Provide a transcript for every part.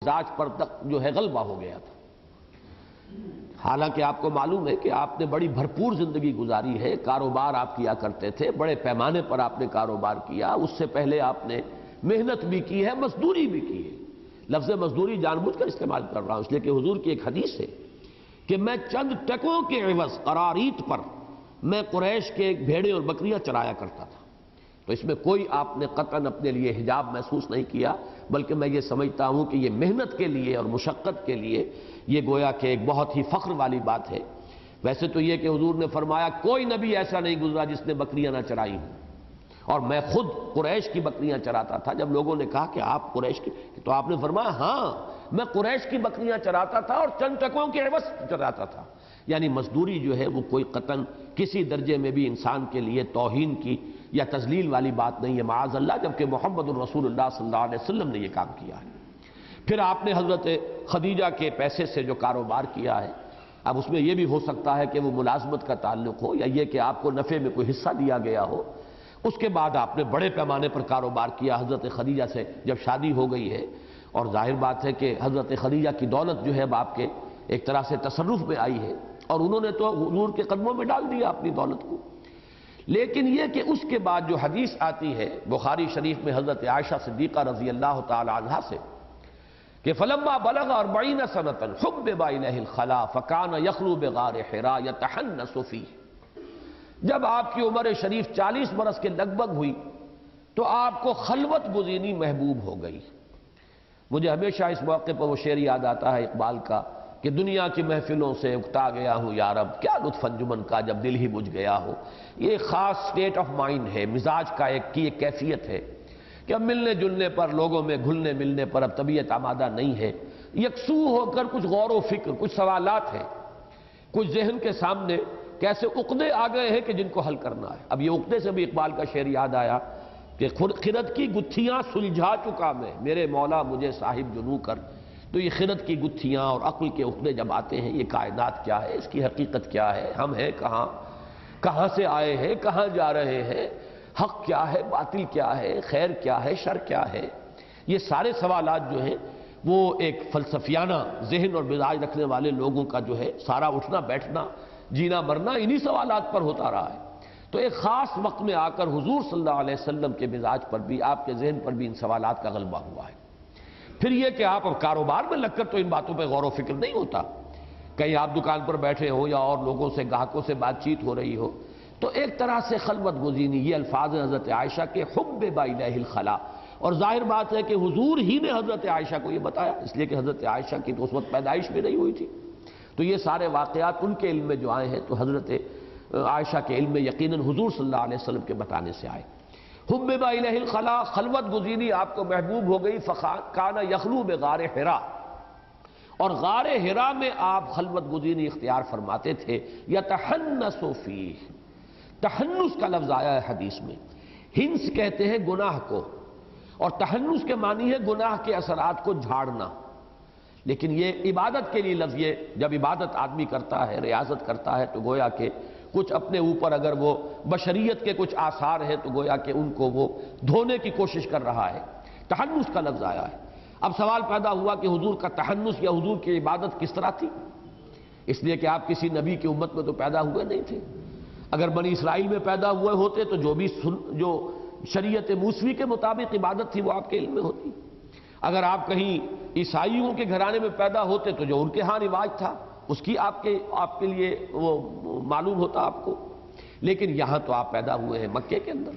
مزاج پر تک جو ہے غلبہ ہو گیا تھا۔ حالانکہ آپ کو معلوم ہے کہ آپ نے بڑی بھرپور زندگی گزاری ہے، کاروبار آپ کیا کرتے تھے، بڑے پیمانے پر آپ نے کاروبار کیا، اس سے پہلے آپ نے محنت بھی کی ہے، مزدوری بھی کی ہے۔ لفظ مزدوری جان بوجھ کر استعمال کر رہا ہوں اس لیے کہ حضور کی ایک حدیث ہے کہ میں چند ٹکوں کے عوض قراریط پر میں قریش کے بھیڑیں اور بکریاں چرایا کرتا تھا۔ تو اس میں کوئی آپ نے قطعاً اپنے لیے حجاب محسوس نہیں کیا، بلکہ میں یہ سمجھتا ہوں کہ یہ محنت کے لیے اور مشقت کے لیے یہ گویا کہ ایک بہت ہی فخر والی بات ہے۔ ویسے تو یہ کہ حضور نے فرمایا کوئی نبی ایسا نہیں گزرا جس نے بکریاں نہ چرائی ہوں، اور میں خود قریش کی بکریاں چراتا تھا۔ جب لوگوں نے کہا کہ آپ قریش کی، تو آپ نے فرمایا ہاں میں قریش کی بکریاں چراتا تھا اور چند ٹکوں کے عوض چراتا تھا۔ یعنی مزدوری جو ہے وہ کوئی قطعاً کسی درجے میں بھی انسان کے لیے توہین کی یا تذلیل والی بات نہیں ہے، معاذ اللہ، جبکہ محمد الرسول اللہ صلی اللہ علیہ وسلم نے یہ کام کیا ہے۔ پھر آپ نے حضرت خدیجہ کے پیسے سے جو کاروبار کیا ہے، اب اس میں یہ بھی ہو سکتا ہے کہ وہ ملازمت کا تعلق ہو یا یہ کہ آپ کو نفع میں کوئی حصہ دیا گیا ہو۔ اس کے بعد آپ نے بڑے پیمانے پر کاروبار کیا حضرت خدیجہ سے جب شادی ہو گئی ہے، اور ظاہر بات ہے کہ حضرت خدیجہ کی دولت جو ہے اب آپ کے ایک طرح سے تصرف میں آئی ہے، اور انہوں نے تو حضور کے قدموں میں ڈال دیا اپنی دولت کو۔ لیکن یہ کہ اس کے بعد جو حدیث آتی ہے بخاری شریف میں حضرت عائشہ صدیقہ رضی اللہ تعالی عنہا سے کہ فلما بلغ 40 سنة حبب إليه الخلاء فكان يخلو بغار حراء يتحنس فيه۔ جب آپ کی عمر شریف 40 برس کے لگ بھگ ہوئی تو آپ کو خلوت گزینی محبوب ہو گئی۔ مجھے ہمیشہ اس موقع پر وہ شعر یاد آتا ہے اقبال کا کہ دنیا کی محفلوں سے اکتا گیا ہوں یا رب، کیا لطف انجمن کا جب دل ہی بجھ گیا ہو۔ یہ ایک خاص سٹیٹ آف مائنڈ ہے، مزاج کا ایک کیفیت ہے کہ اب ملنے جلنے پر، لوگوں میں گھلنے ملنے پر اب طبیعت آمادہ نہیں ہے، یکسو ہو کر کچھ غور و فکر، کچھ سوالات ہیں، کچھ ذہن کے سامنے کیسے عقدے آ گئے ہیں کہ جن کو حل کرنا ہے۔ اب یہ عقدے سے بھی اقبال کا شعر یاد آیا کہ خرد کی گتھیاں سلجھا چکا میں، میرے مولا مجھے صاحب جنوں کر۔ تو یہ خرد کی گتھیاں اور عقل کے عقدے جب آتے ہیں، یہ کائنات کیا ہے، اس کی حقیقت کیا ہے، ہم ہیں کہاں، کہاں سے آئے ہیں، کہاں جا رہے ہیں، حق کیا ہے، باطل کیا ہے، خیر کیا ہے، شر کیا ہے، یہ سارے سوالات جو ہیں وہ ایک فلسفیانہ ذہن اور مزاج رکھنے والے لوگوں کا جو ہے سارا اٹھنا بیٹھنا، جینا مرنا انہی سوالات پر ہوتا رہا ہے۔ تو ایک خاص وقت میں آ کر حضور صلی اللہ علیہ وسلم کے مزاج پر بھی، آپ کے ذہن پر بھی ان سوالات کا غلبہ ہوا ہے۔ پھر یہ کہ آپ اب کاروبار میں لگ کر تو ان باتوں پہ غور و فکر نہیں ہوتا، کہیں آپ دکان پر بیٹھے ہو یا اور لوگوں سے، گاہکوں سے بات چیت ہو رہی ہو، تو ایک طرح سے خلوت گزینی، یہ الفاظ حضرت عائشہ کے حبب الیہ الخلاء، اور ظاہر بات ہے کہ حضور ہی نے حضرت عائشہ کو یہ بتایا، اس لیے کہ حضرت عائشہ کی تو اس وقت پیدائش بھی نہیں ہوئی تھی، تو یہ سارے واقعات ان کے علم میں جو آئے ہیں تو حضرت عائشہ کے علم میں یقیناً حضور صلی اللہ علیہ وسلم کے بتانے سے آئے۔ حبب الیہ الخلاء، خلوت گزینی آپ کو محبوب ہو گئی، کان یخلو بغار حراء، اور غار حراء میں آپ خلوت گزینی اختیار فرماتے تھے، یتحنس فیہ، تحنس کا لفظ آیا ہے حدیث میں، ہنس کہتے ہیں گناہ کو، اور تحنس کے معنی ہے گناہ کے اثرات کو جھاڑنا، لیکن یہ عبادت کے لیے لفظ، یہ جب عبادت آدمی کرتا ہے، ریاضت کرتا ہے، تو گویا کہ کچھ اپنے اوپر اگر وہ بشریت کے کچھ آثار ہیں تو گویا کہ ان کو وہ دھونے کی کوشش کر رہا ہے، تحنس کا لفظ آیا ہے۔ اب سوال پیدا ہوا کہ حضور کا تحنس یا حضور کی عبادت کس طرح تھی، اس لیے کہ آپ کسی نبی کی امت میں تو پیدا ہوئے نہیں تھے۔ اگر بنی اسرائیل میں پیدا ہوئے ہوتے تو جو شریعت موسوی کے مطابق عبادت تھی وہ آپ کے علم میں ہوتی، اگر آپ کہیں عیسائیوں کے گھرانے میں پیدا ہوتے تو جو ان کے ہاں رواج تھا اس کی آپ کے لیے وہ معلوم ہوتا آپ کو، لیکن یہاں تو آپ پیدا ہوئے ہیں مکے کے اندر،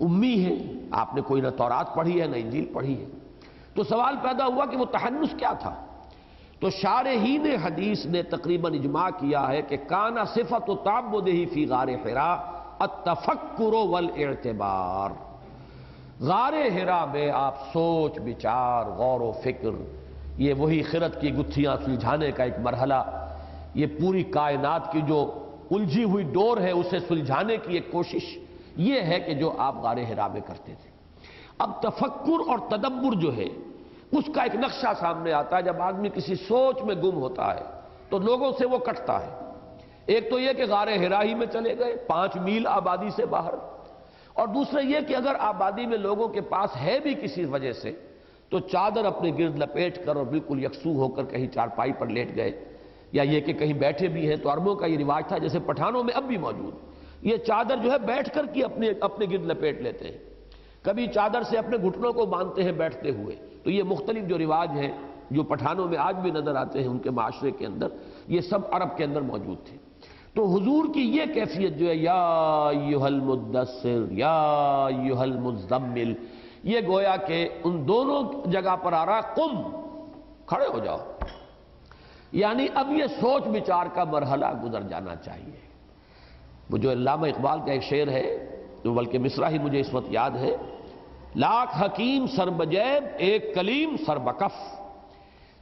امی ہیں، آپ نے کوئی نہ تورات پڑھی ہے نہ انجیل پڑھی ہے، تو سوال پیدا ہوا کہ وہ تحنس کیا تھا۔ تو شارحین حدیث نے تقریباً اجماع کیا ہے کہ کانا صفت تعبدہ فی غار حراء التفکر والاعتبار، غار حراء میں آپ سوچ بچار، غور و فکر، یہ وہی خرد کی گتھیاں سلجھانے کا ایک مرحلہ، یہ پوری کائنات کی جو الجھی ہوئی ڈور ہے اسے سلجھانے کی ایک کوشش، یہ ہے کہ جو آپ غار حراء میں کرتے تھے۔ اب تفکر اور تدبر جو ہے اس کا ایک نقشہ سامنے آتا ہے، جب آدمی کسی سوچ میں گم ہوتا ہے تو لوگوں سے وہ کٹتا ہے۔ ایک تو یہ کہ غار حراء ہی میں چلے گئے 5 میل آبادی سے باہر، اور دوسرا یہ کہ اگر آبادی میں لوگوں کے پاس ہے بھی کسی وجہ سے تو چادر اپنے گرد لپیٹ کر اور بالکل یکسو ہو کر کہیں چارپائی پر لیٹ گئے، یا یہ کہ کہیں بیٹھے بھی ہیں تو عربوں کا یہ رواج تھا، جیسے پٹھانوں میں اب بھی موجود، یہ چادر جو ہے بیٹھ کر کی اپنے گرد لپیٹ لیتے ہیں، کبھی چادر سے اپنے گھٹنوں کو باندھتے ہیں بیٹھتے ہوئے۔ تو یہ مختلف جو رواج ہیں جو پٹھانوں میں آج بھی نظر آتے ہیں ان کے معاشرے کے اندر، یہ سب عرب کے اندر موجود تھے۔ تو حضور کی یہ کیفیت جو ہے یا ایھا المدثر یا ایھا المزمل، یہ گویا کہ ان دونوں جگہ پر آ رہا، قم، کھڑے ہو جاؤ، یعنی اب یہ سوچ بچار کا مرحلہ گزر جانا چاہیے۔ وہ جو علامہ اقبال کا ایک شعر ہے، جو بلکہ مصرع ہی مجھے اس وقت یاد ہے، لاکھ حکیم سر بجیب ایک کلیم سر بکف۔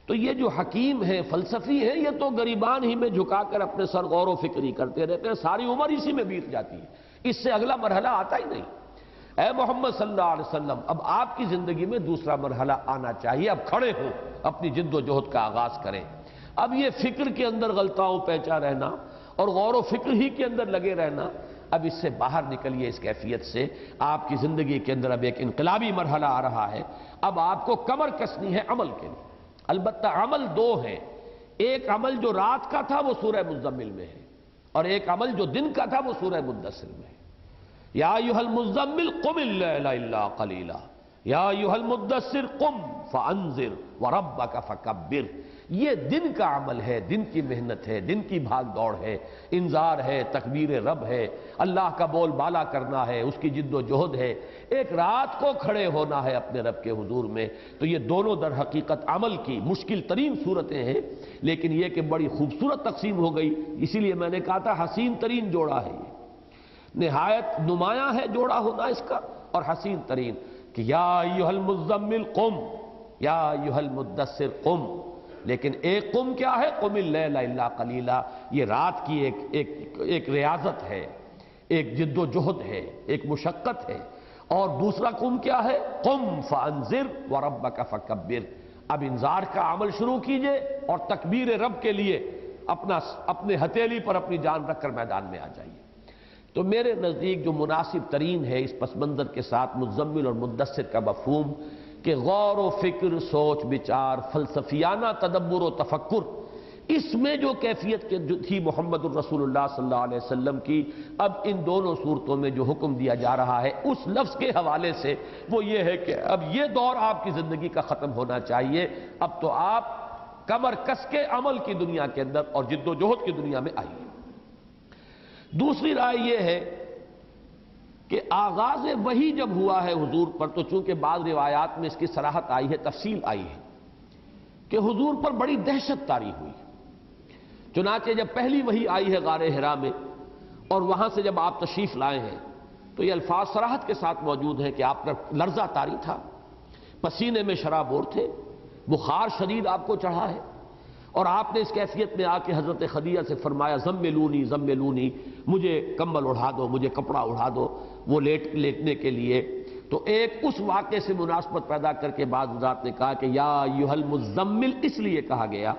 تو یہ جو حکیم ہیں، فلسفی ہیں، یہ تو گریبان ہی میں جھکا کر اپنے سر غور و فکری کرتے رہتے ہیں، ساری عمر اسی میں بیت جاتی ہے، اس سے اگلا مرحلہ آتا ہی نہیں۔ اے محمد صلی اللہ علیہ وسلم، اب آپ کی زندگی میں دوسرا مرحلہ آنا چاہیے، اب کھڑے ہو، اپنی جد و جہد کا آغاز کریں۔ اب یہ فکر کے اندر غلطاؤں پیچا رہنا اور غور و فکر ہی کے اندر لگے رہنا، اب اس سے باہر نکلیے، اس کیفیت سے۔ آپ کی زندگی کے اندر اب ایک انقلابی مرحلہ آ رہا ہے، اب آپ کو کمر کسنی ہے عمل کے لیے۔ البتہ عمل دو ہیں، ایک عمل جو رات کا تھا وہ سورہ مزمل میں ہے، اور ایک عمل جو دن کا تھا وہ سورہ مدثر میں ہے۔ یا ایھا المزمل قم اللیل الا قلیلا یا ایھا المدثر قم فانذر وربک فکبر۔ یہ دن کا عمل ہے، دن کی محنت ہے، دن کی بھاگ دوڑ ہے، انذار ہے، تکبیر رب ہے، اللہ کا بول بالا کرنا ہے، اس کی جد و جہد ہے، ایک رات کو کھڑے ہونا ہے اپنے رب کے حضور میں۔ تو یہ دونوں در حقیقت عمل کی مشکل ترین صورتیں ہیں، لیکن یہ کہ بڑی خوبصورت تقسیم ہو گئی، اسی لیے میں نے کہا تھا حسین ترین جوڑا ہے، یہ نہایت نمایاں ہے جوڑا ہونا اس کا، اور حسین ترین کہ یا ایھا المزمل قم یا ایھا المدثر قم۔ لیکن ایک قم کیا ہے؟ قم اللیل الا قلیلا، یہ رات کی ایک ریاضت ہے، ایک جد و جہد ہے، ایک مشقت ہے۔ اور دوسرا قم کیا ہے؟ قم فانذر وربک فکبر۔ اب انذار کا عمل شروع کیجئے اور تکبیر رب کے لیے اپنے ہتھیلی پر اپنی جان رکھ کر میدان میں آ جائیے۔ تو میرے نزدیک جو مناسب ترین ہے اس پس منظر کے ساتھ مزمل اور مدثر کا مفہوم، کہ غور و فکر، سوچ بچار، فلسفیانہ تدبر و تفکر، اس میں جو کیفیت تھی محمد الرسول اللہ صلی اللہ علیہ وسلم کی، اب ان دونوں صورتوں میں جو حکم دیا جا رہا ہے اس لفظ کے حوالے سے وہ یہ ہے کہ اب یہ دور آپ کی زندگی کا ختم ہونا چاہیے، اب تو آپ کمر کس کے عمل کی دنیا کے اندر اور جد و جہد کی دنیا میں آئیے۔ دوسری رائے یہ ہے کہ آغاز وحی جب ہوا ہے حضور پر، تو چونکہ بعض روایات میں اس کی صراحت آئی ہے، تفصیل آئی ہے کہ حضور پر بڑی دہشت طاری ہوئی۔ چنانچہ جب پہلی وحی آئی ہے غار حرا میں، اور وہاں سے جب آپ تشریف لائے ہیں، تو یہ الفاظ صراحت کے ساتھ موجود ہیں کہ آپ پر لرزہ طاری تھا، پسینے میں شرابور تھے، بخار شدید آپ کو چڑھا ہے، اور آپ نے اس کیفیت میں آ کے حضرت خدیجہ سے فرمایا زملونی زملونی، مجھے کمبل اڑھا دو، مجھے کپڑا اڑھا دو، وہ لیٹنے کے لیے۔ تو ایک اس واقعے سے مناسبت پیدا کر کے بعض حضرات نے کہا کہ یا ایھا المزمل اس لیے کہا گیا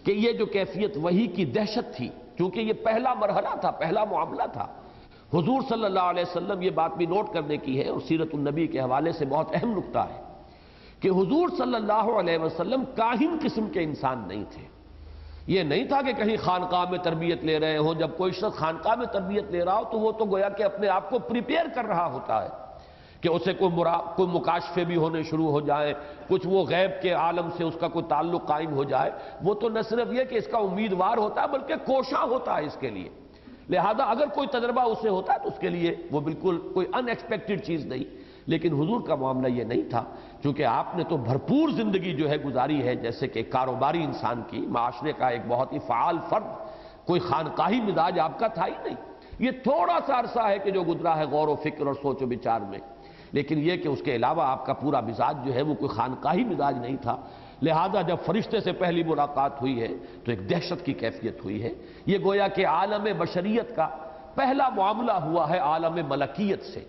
کہ یہ جو کیفیت وحی کی دہشت تھی، چونکہ یہ پہلا مرحلہ تھا، پہلا معاملہ تھا۔ حضور صلی اللہ علیہ وسلم، یہ بات بھی نوٹ کرنے کی ہے اور سیرت النبی کے حوالے سے بہت اہم نکتہ ہے کہ حضور صلی اللہ علیہ وسلم کاہن قسم کے انسان نہیں تھے۔ یہ نہیں تھا کہ کہیں خانقاہ میں تربیت لے رہے ہوں، جب کوئی شخص خانقاہ میں تربیت لے رہا ہو تو وہ تو گویا کہ اپنے آپ کو پریپیئر کر رہا ہوتا ہے کہ اسے کوئی مکاشفے بھی ہونے شروع ہو جائیں، کچھ وہ غیب کے عالم سے اس کا کوئی تعلق قائم ہو جائے۔ وہ تو نہ صرف یہ کہ اس کا امیدوار ہوتا ہے بلکہ کوشاں ہوتا ہے اس کے لیے، لہذا اگر کوئی تجربہ اسے ہوتا ہے تو اس کے لیے وہ بالکل کوئی ان ایکسپیکٹڈ چیز نہیں۔ لیکن حضور کا معاملہ یہ نہیں تھا، چونکہ آپ نے تو بھرپور زندگی جو ہے گزاری ہے، جیسے کہ کاروباری انسان کی، معاشرے کا ایک بہت ہی فعال فرد، کوئی خانقاہی مزاج آپ کا تھا ہی نہیں۔ یہ تھوڑا سا عرصہ ہے کہ جو گزرا ہے غور و فکر اور سوچ و بچار میں، لیکن یہ کہ اس کے علاوہ آپ کا پورا مزاج جو ہے وہ کوئی خانقاہی مزاج نہیں تھا۔ لہذا جب فرشتے سے پہلی ملاقات ہوئی ہے تو ایک دہشت کی کیفیت ہوئی ہے۔ یہ گویا کہ عالم بشریت کا پہلا معاملہ ہوا ہے عالم ملکیت سے،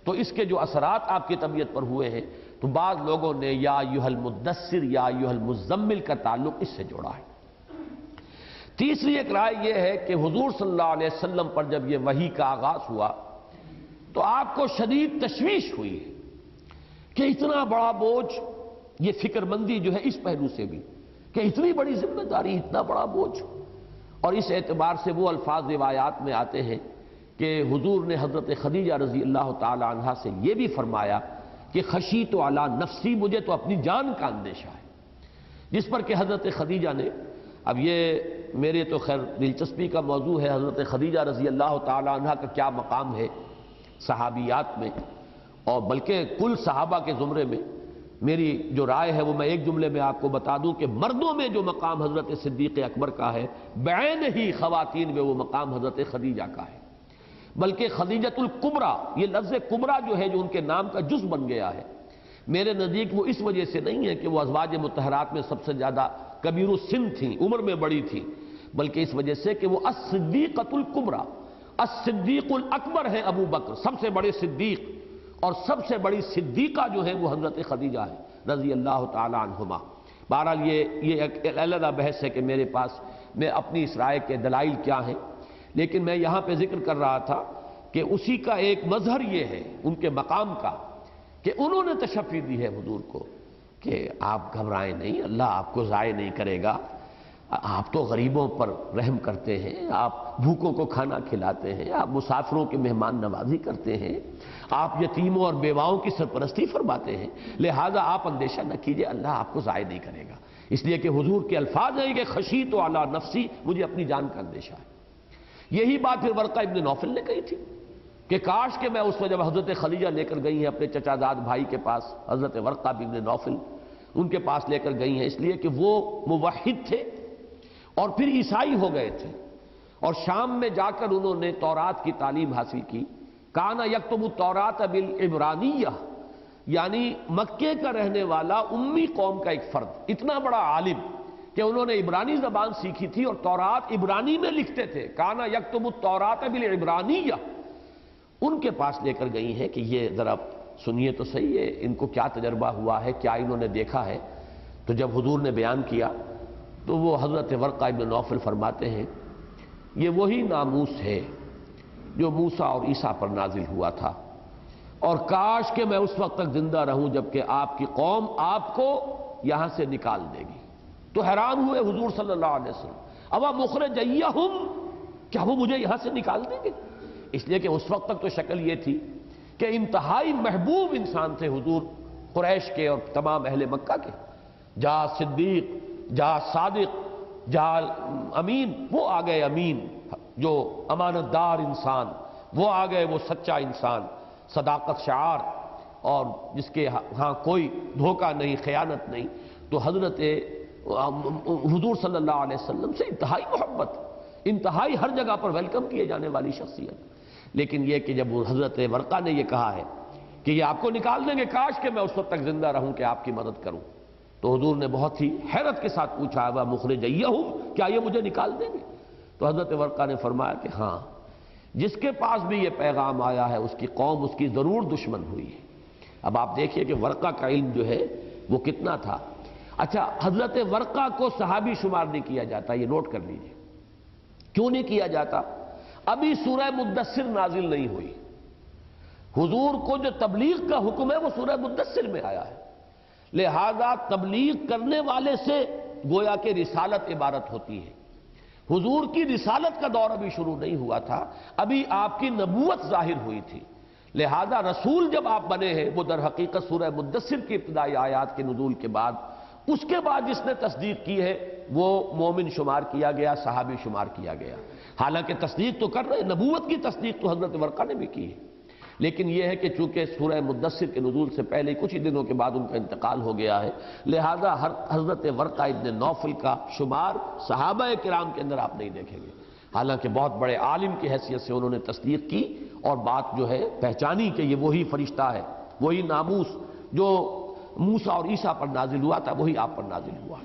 تو اس کے جو اثرات آپ کی طبیعت پر ہوئے ہیں، تو بعض لوگوں نے یا ایھا المدثر یا ایھا المزمل کا تعلق اس سے جوڑا ہے۔ تیسری ایک رائے یہ ہے کہ حضور صلی اللہ علیہ وسلم پر جب یہ وحی کا آغاز ہوا تو آپ کو شدید تشویش ہوئی ہے کہ اتنا بڑا بوجھ یہ فکر مندی جو ہے اس پہلو سے بھی کہ اتنی بڑی ذمہ داری، اتنا بڑا بوجھ. اور اس اعتبار سے وہ الفاظ روایات میں آتے ہیں کہ حضور نے حضرت خدیجہ رضی اللہ تعالی عنہا سے یہ بھی فرمایا کہ خشیت علی نفسی، مجھے تو اپنی جان کا اندیشہ ہے. جس پر کہ حضرت خدیجہ نے، اب یہ میرے تو خیر دلچسپی کا موضوع ہے حضرت خدیجہ رضی اللہ تعالی عنہا کا کیا مقام ہے صحابیات میں، اور بلکہ کل صحابہ کے زمرے میں. میری جو رائے ہے وہ میں ایک جملے میں آپ کو بتا دوں کہ مردوں میں جو مقام حضرت صدیق اکبر کا ہے، بعین ہی خواتین میں وہ مقام حضرت خدیجہ کا ہے. بلکہ خدیجۃ الکبریٰ، یہ لفظ کبریٰ جو ہے جو ان کے نام کا جز بن گیا ہے، میرے نزدیک وہ اس وجہ سے نہیں ہے کہ وہ ازواج مطہرات میں سب سے زیادہ کبیر السن تھیں، عمر میں بڑی تھیں، بلکہ اس وجہ سے کہ وہ الصدیقۃ الکبریٰ، الصدیق الاکبر ہے ابو بکر، سب سے بڑے صدیق، اور سب سے بڑی صدیقہ جو ہے وہ حضرت خدیجہ ہے رضی اللہ تعالی عنہما. بہرحال یہ ایک علیحدہ بحث ہے کہ میرے پاس میں اپنی اس رائے کے دلائل کیا ہیں، لیکن میں یہاں پہ ذکر کر رہا تھا کہ اسی کا ایک مظہر یہ ہے ان کے مقام کا کہ انہوں نے تشفی دی ہے حضور کو کہ آپ گھبرائیں نہیں، اللہ آپ کو ضائع نہیں کرے گا، آپ تو غریبوں پر رحم کرتے ہیں، آپ بھوکوں کو کھانا کھلاتے ہیں، آپ مسافروں کی مہمان نوازی کرتے ہیں، آپ یتیموں اور بیواؤں کی سرپرستی فرماتے ہیں، لہذا آپ اندیشہ نہ کیجئے، اللہ آپ کو ضائع نہیں کرے گا. اس لیے کہ حضور کے الفاظ ہیں کہ خشیت علی نفسی، مجھے اپنی جان کا اندیشہ ہے. یہی بات پھر ورقہ ابن نوفل نے کہی تھی کہ کاش کہ میں اس وقت جب حضرت خدیجہ لے کر گئی ہیں اپنے چچا زاد بھائی کے پاس، حضرت ورقہ ابن نوفل ان کے پاس لے کر گئی ہیں، اس لیے کہ وہ موحد تھے اور پھر عیسائی ہو گئے تھے، اور شام میں جا کر انہوں نے تورات کی تعلیم حاصل کی. کانا یکتب التوراۃ بالعبرانیہ، یعنی مکے کا رہنے والا امی قوم کا ایک فرد، اتنا بڑا عالم کہ انہوں نے عبرانی زبان سیکھی تھی اور تورات عبرانی میں لکھتے تھے. کانا یکتب التوراۃ بالعبرانیہ، ان کے پاس لے کر گئی ہیں کہ یہ ذرا سنیے تو صحیح ہے، ان کو کیا تجربہ ہوا ہے، کیا انہوں نے دیکھا ہے. تو جب حضور نے بیان کیا تو وہ حضرت ورقہ ابن نوفل فرماتے ہیں یہ وہی ناموس ہے جو موسیٰ اور عیسیٰ پر نازل ہوا تھا، اور کاش کہ میں اس وقت تک زندہ رہوں جبکہ آپ کی قوم آپ کو یہاں سے نکال دے گی. تو حیران ہوئے حضور صلی اللہ علیہ وسلم، اوا مخرجیہم، کیا وہ مجھے یہاں سے نکال دیں گے؟ اس لیے کہ اس وقت تک تو شکل یہ تھی کہ انتہائی محبوب انسان تھے حضور قریش کے اور تمام اہل مکہ کے. جا صدیق، جا صادق، جا امین، وہ آ گئے امین جو امانت دار انسان، وہ آ گئے وہ سچا انسان، صداقت شعار، اور جس کے ہاں کوئی دھوکہ نہیں، خیانت نہیں. تو حضرت حضور صلی اللہ علیہ وسلم سے انتہائی محبت، انتہائی ہر جگہ پر ویلکم کیے جانے والی شخصیت. لیکن یہ کہ جب حضرت ورقہ نے یہ کہا ہے کہ یہ آپ کو نکال دیں گے، کاش کہ میں اس وقت تک زندہ رہوں کہ آپ کی مدد کروں، تو حضور نے بہت ہی حیرت کے ساتھ پوچھا ہے وہ مخرجیہم، کیا یہ مجھے نکال دیں گے؟ تو حضرت ورقہ نے فرمایا کہ ہاں، جس کے پاس بھی یہ پیغام آیا ہے اس کی قوم اس کی ضرور دشمن ہوئی ہے. اب آپ دیکھیے کہ ورقہ کا علم جو ہے وہ کتنا تھا. اچھا، حضرت ورقہ کو صحابی شمار نہیں کیا جاتا، یہ نوٹ کر لیجئے. کیوں نہیں کیا جاتا؟ ابھی سورہ مدثر نازل نہیں ہوئی. حضور کو جو تبلیغ کا حکم ہے وہ سورہ مدثر میں آیا ہے، لہذا تبلیغ کرنے والے سے گویا کہ رسالت عبارت ہوتی ہے. حضور کی رسالت کا دور ابھی شروع نہیں ہوا تھا، ابھی آپ کی نبوت ظاہر ہوئی تھی. لہذا رسول جب آپ بنے ہیں وہ در حقیقت سورہ مدثر کی ابتدائی آیات کے نزول کے بعد، اس کے بعد جس نے تصدیق کی ہے وہ مومن شمار کیا گیا، صحابی شمار کیا گیا. حالانکہ تصدیق تو کر رہے، نبوت کی تصدیق تو حضرت ورقہ نے بھی کی ہے، لیکن یہ ہے کہ چونکہ سورہ مدثر کے نزول سے پہلے کچھ ہی دنوں کے بعد ان کا انتقال ہو گیا ہے، لہذا حضرت ورقہ ابن نوفل کا شمار صحابہ کرام کے اندر آپ نہیں دیکھیں گے. حالانکہ بہت بڑے عالم کی حیثیت سے انہوں نے تصدیق کی اور بات جو ہے پہچانی کہ یہ وہی فرشتہ ہے، وہی ناموس جو موسیٰ اور عیسیٰ پر نازل ہوا تھا وہی آپ پر نازل ہوا.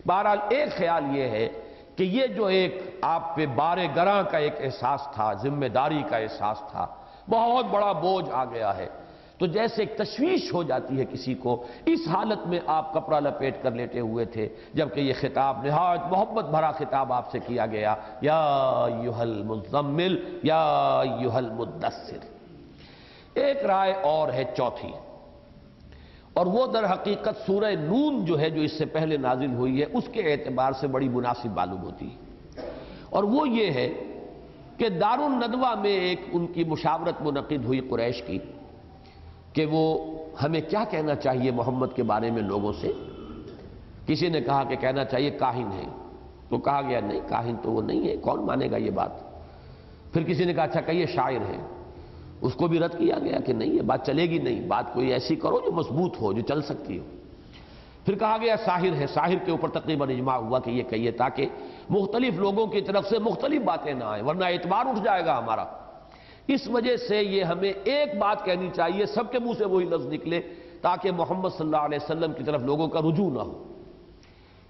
بہرحال ایک خیال یہ ہے کہ یہ جو ایک آپ پہ بار گراں کا ایک احساس تھا، ذمہ داری کا احساس تھا، بہت بڑا بوجھ آ گیا ہے، تو جیسے ایک تشویش ہو جاتی ہے کسی کو، اس حالت میں آپ کپڑا لپیٹ کر لیٹے ہوئے تھے جبکہ یہ خطاب نہایت محبت بھرا خطاب آپ سے کیا گیا، یا ایھا المزمل یا ایھا المدثر. ایک رائے اور ہے چوتھی، اور وہ در حقیقت سورہ نون جو ہے جو اس سے پہلے نازل ہوئی ہے اس کے اعتبار سے بڑی مناسب معلوم ہوتی ہے، اور وہ یہ ہے کہ دار الندوہ میں ایک ان کی مشاورت منعقد ہوئی قریش کی کہ وہ ہمیں کیا کہنا چاہیے محمد کے بارے میں لوگوں سے۔ کسی نے کہا کہ کہنا چاہیے کاہن ہے، تو کہا گیا نہیں کاہن تو وہ نہیں ہے، کون مانے گا یہ بات۔ پھر کسی نے کہا اچھا کہیے شاعر ہے، اس کو بھی رد کیا گیا کہ نہیں یہ بات چلے گی نہیں، بات کوئی ایسی کرو جو مضبوط ہو، جو چل سکتی ہو۔ پھر کہا گیا ساحر ہے، ساحر کے اوپر تقریباً اجماع ہوا کہ یہ کہیے تاکہ مختلف لوگوں کی طرف سے مختلف باتیں نہ آئیں، ورنہ اعتبار اٹھ جائے گا ہمارا۔ اس وجہ سے یہ ہمیں ایک بات کہنی چاہیے، سب کے منہ سے وہی لفظ نکلے تاکہ محمد صلی اللہ علیہ وسلم کی طرف لوگوں کا رجوع نہ ہو۔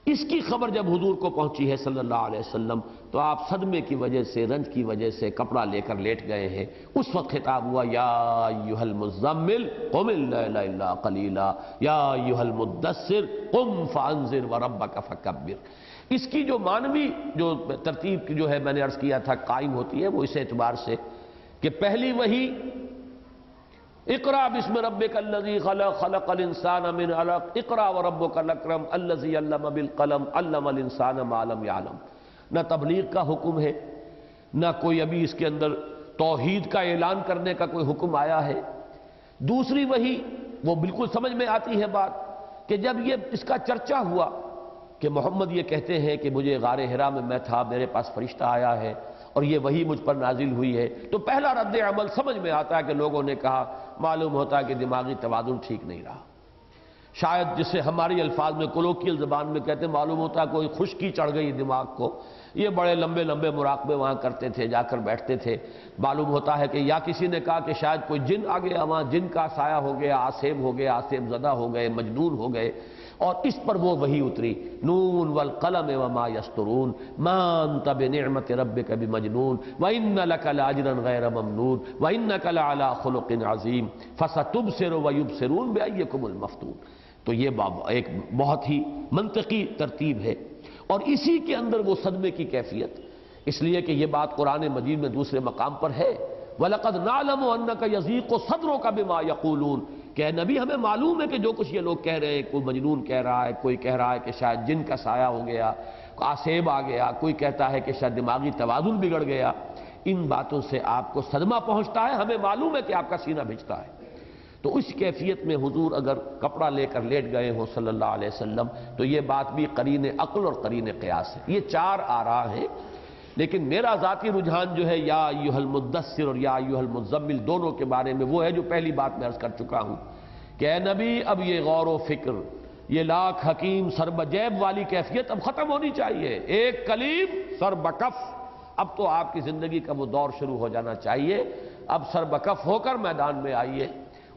اس کی خبر جب حضور کو پہنچی ہے صلی اللہ علیہ وسلم تو آپ صدمے کی وجہ سے، رنج کی وجہ سے کپڑا لے کر لیٹ گئے ہیں۔ اس وقت خطاب ہوا یا ایھا المزمل قم اللیل الا قلیلا یا ایھا المدثر قم فانذر وربک فکبر۔ اس کی جو معنوی جو ترتیب کی جو ہے میں نے عرض کیا تھا قائم ہوتی ہے وہ اس اعتبار سے کہ پہلی وحی اقرا بسم ربک الذی خلق خلق الانسان من علق اقرا وربک الاکرم الذی علم بالقلم علم الانسان ما لم یعلم۔ نہ تبلیغ کا حکم ہے، نہ کوئی ابھی اس کے اندر توحید کا اعلان کرنے کا کوئی حکم آیا ہے۔ دوسری وحی وہ بالکل سمجھ میں آتی ہے بات کہ جب یہ اس کا چرچا ہوا کہ محمد یہ کہتے ہیں کہ مجھے غار حرا میں تھا، میرے پاس فرشتہ آیا ہے اور یہ وحی مجھ پر نازل ہوئی ہے، تو پہلا رد عمل سمجھ میں آتا ہے کہ لوگوں نے کہا معلوم ہوتا ہے کہ دماغی توازن ٹھیک نہیں رہا، شاید جسے ہماری الفاظ میں کولوکیل زبان میں کہتے ہیں معلوم ہوتا ہے کوئی خشکی چڑھ گئی دماغ کو۔ یہ بڑے لمبے لمبے مراقبے وہاں کرتے تھے، جا کر بیٹھتے تھے، معلوم ہوتا ہے کہ یا کسی نے کہا کہ شاید کوئی جن آ گیا، وہاں جن کا سایہ ہو گیا، آسیب ہو گیا، آسیب زدہ ہو گئے، مجنون ہو گئے، اور اس پر وہ وحی اتری نون والقلم وما یسطرون ما انت بنعمت ربک بمجنون وان لک لاجرا غیر ممنون وانک لعلی خلق عظیم فستبصر ویبصرون بایکم المفتون۔ تو یہ ایک بہت ہی منطقی ترتیب ہے، اور اسی کے اندر وہ صدمے کی کیفیت، اس لیے کہ یہ بات قرآن مجید میں دوسرے مقام پر ہے وَلَقَدْ نَعْلَمُ أَنَّكَ يَضِيقُ صَدْرُكَ بِمَا يَقُولُونَ کہ اے نبی ہمیں معلوم ہے کہ جو کچھ یہ لوگ کہہ رہے ہیں، کوئی مجنون کہہ رہا ہے، کوئی کہہ رہا ہے کہ شاید جن کا سایہ ہو گیا، آسیب آ گیا، کوئی کہتا ہے کہ شاید دماغی توازن بگڑ گیا، ان باتوں سے آپ کو صدمہ پہنچتا ہے، ہمیں معلوم ہے کہ آپ کا سینہ بھجتا ہے۔ تو اس کیفیت میں حضور اگر کپڑا لے کر لیٹ گئے ہوں صلی اللہ علیہ وسلم تو یہ بات بھی قرین عقل اور قرین قیاس ہے۔ یہ چار آراء ہیں، لیکن میرا ذاتی رجحان جو ہے یا ایھا المدثر اور یا ایھا المزمل دونوں کے بارے میں وہ ہے جو پہلی بات میں عرض کر چکا ہوں کہ اے نبی اب یہ غور و فکر، یہ لاکھ حکیم سر بجیب والی کیفیت اب ختم ہونی چاہیے، ایک کلیم سر بکف۔ اب تو آپ کی زندگی کا وہ دور شروع ہو جانا چاہیے، اب سر بکف ہو کر میدان میں آئیے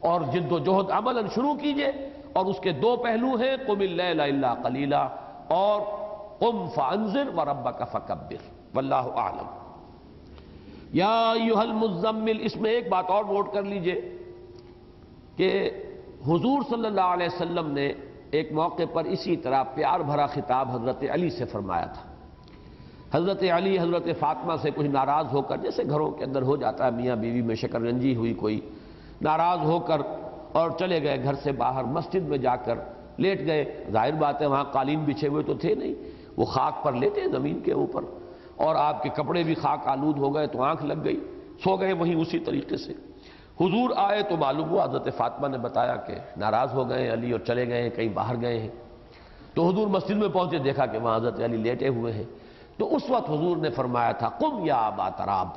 اور جد و جہد عملاً شروع کیجئے۔ اور اس کے دو پہلو ہیں قم اللیل الا قلیلا اور قم فانذر وربک فکبر، واللہ اعلم۔ یا ایھا المزمل، اس میں ایک بات اور نوٹ کر لیجئے کہ حضور صلی اللہ علیہ وسلم نے ایک موقع پر اسی طرح پیار بھرا خطاب حضرت علی سے فرمایا تھا۔ حضرت علی حضرت فاطمہ سے کچھ ناراض ہو کر، جیسے گھروں کے اندر ہو جاتا ہے میاں بیوی میں شکر رنجی ہوئی، کوئی ناراض ہو کر اور چلے گئے گھر سے باہر، مسجد میں جا کر لیٹ گئے۔ ظاہر بات ہے وہاں قالین بچھے ہوئے تو تھے نہیں، وہ خاک پر لیٹے زمین کے اوپر، اور آپ کے کپڑے بھی خاک آلود ہو گئے تو آنکھ لگ گئی، سو گئے وہیں اسی طریقے سے۔ حضور آئے تو معلوم ہوا، حضرت فاطمہ نے بتایا کہ ناراض ہو گئے علی اور چلے گئے ہیں، کہیں باہر گئے ہیں۔ تو حضور مسجد میں پہنچے، دیکھا کہ وہاں حضرت علی لیٹے ہوئے ہیں۔ تو اس وقت حضور نے فرمایا تھا قم یا ابا تراب،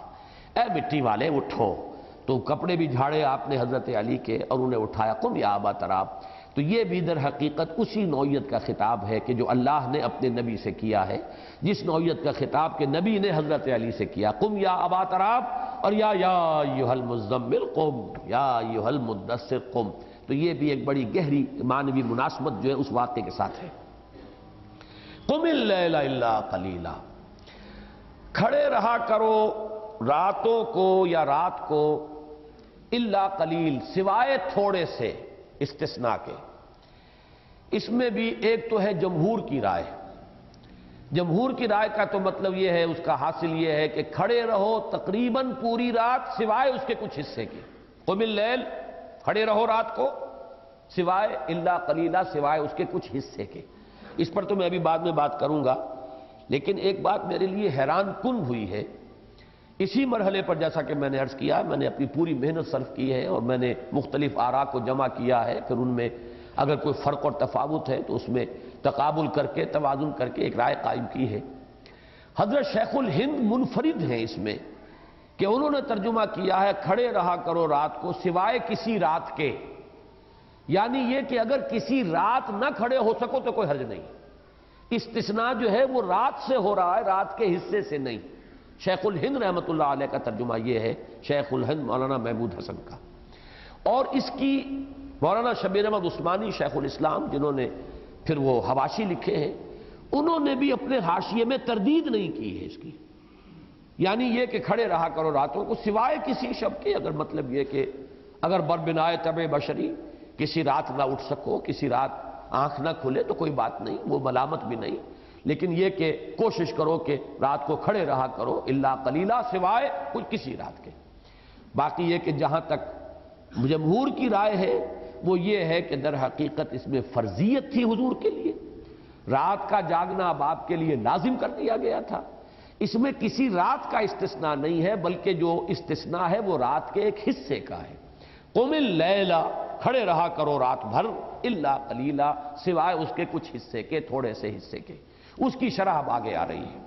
اے مٹی والے اٹھو۔ تو کپڑے بھی جھاڑے آپ نے حضرت علی کے اور انہیں اٹھایا، قم یا ابا تراب۔ تو یہ بھی در حقیقت اسی نوعیت کا خطاب ہے کہ جو اللہ نے اپنے نبی سے کیا ہے، جس نوعیت کا خطاب کہ نبی نے حضرت علی سے کیا، قم یا ابا تراب اور یا ایھا المزمل قم یا ایھا المدثر قم۔ تو یہ بھی ایک بڑی گہری معنوی مناسبت جو ہے اس واقعے کے ساتھ ہے۔ قم اللیل الا قلیلا، کھڑے رہا کرو راتوں کو یا رات کو، الا قلیل سوائے تھوڑے سے، استثناء کے۔ اس میں بھی ایک تو ہے جمہور کی رائے، جمہور کی رائے کا تو مطلب یہ ہے، اس کا حاصل یہ ہے کہ کھڑے رہو تقریباً پوری رات سوائے اس کے کچھ حصے کے۔ قم اللیل، کھڑے رہو رات کو، سوائے الا قلیلا، سوائے اس کے کچھ حصے کے۔ اس پر تو میں ابھی بعد میں بات کروں گا، لیکن ایک بات میرے لیے حیران کن ہوئی ہے۔ اسی مرحلے پر جیسا کہ میں نے عرض کیا، میں نے اپنی پوری محنت صرف کی ہے اور میں نے مختلف آراء کو جمع کیا ہے، پھر ان میں اگر کوئی فرق اور تفاوت ہے تو اس میں تقابل کر کے توازن کر کے ایک رائے قائم کی ہے۔ حضرت شیخ الہند منفرد ہیں اس میں کہ انہوں نے ترجمہ کیا ہے کھڑے رہا کرو رات کو سوائے کسی رات کے، یعنی یہ کہ اگر کسی رات نہ کھڑے ہو سکو تو کوئی حرج نہیں۔ استثناء جو ہے وہ رات سے ہو رہا ہے، رات کے حصے سے نہیں۔ شیخ الہند رحمۃ اللہ علیہ کا ترجمہ یہ ہے، شیخ الہند مولانا محمود حسن کا۔ اور اس کی مولانا شبیر احمد عثمانی شیخ الاسلام، جنہوں نے پھر وہ حواشی لکھے ہیں، انہوں نے بھی اپنے حاشیے میں تردید نہیں کی ہے اس کی، یعنی یہ کہ کھڑے رہا کرو راتوں کو سوائے کسی شب کے، اگر مطلب یہ کہ اگر بربنائے طبع بشری کسی رات نہ اٹھ سکو، کسی رات آنکھ نہ کھلے تو کوئی بات نہیں، وہ ملامت بھی نہیں، لیکن یہ کہ کوشش کرو کہ رات کو کھڑے رہا کرو الا قلیلا، سوائے کوئی کسی رات کے۔ باقی یہ کہ جہاں تک جمہور کی رائے ہے وہ یہ ہے کہ در حقیقت اس میں فرضیت تھی حضور کے لیے، رات کا جاگنا اب آپ کے لیے لازم کر دیا گیا تھا، اس میں کسی رات کا استثناء نہیں ہے، بلکہ جو استثناء ہے وہ رات کے ایک حصے کا ہے۔ قم اللیل، کھڑے رہا کرو رات بھر، الا قلیلا، سوائے اس کے کچھ حصے کے، تھوڑے سے حصے کے۔ اس کی شرح اب آگے آ رہی ہے۔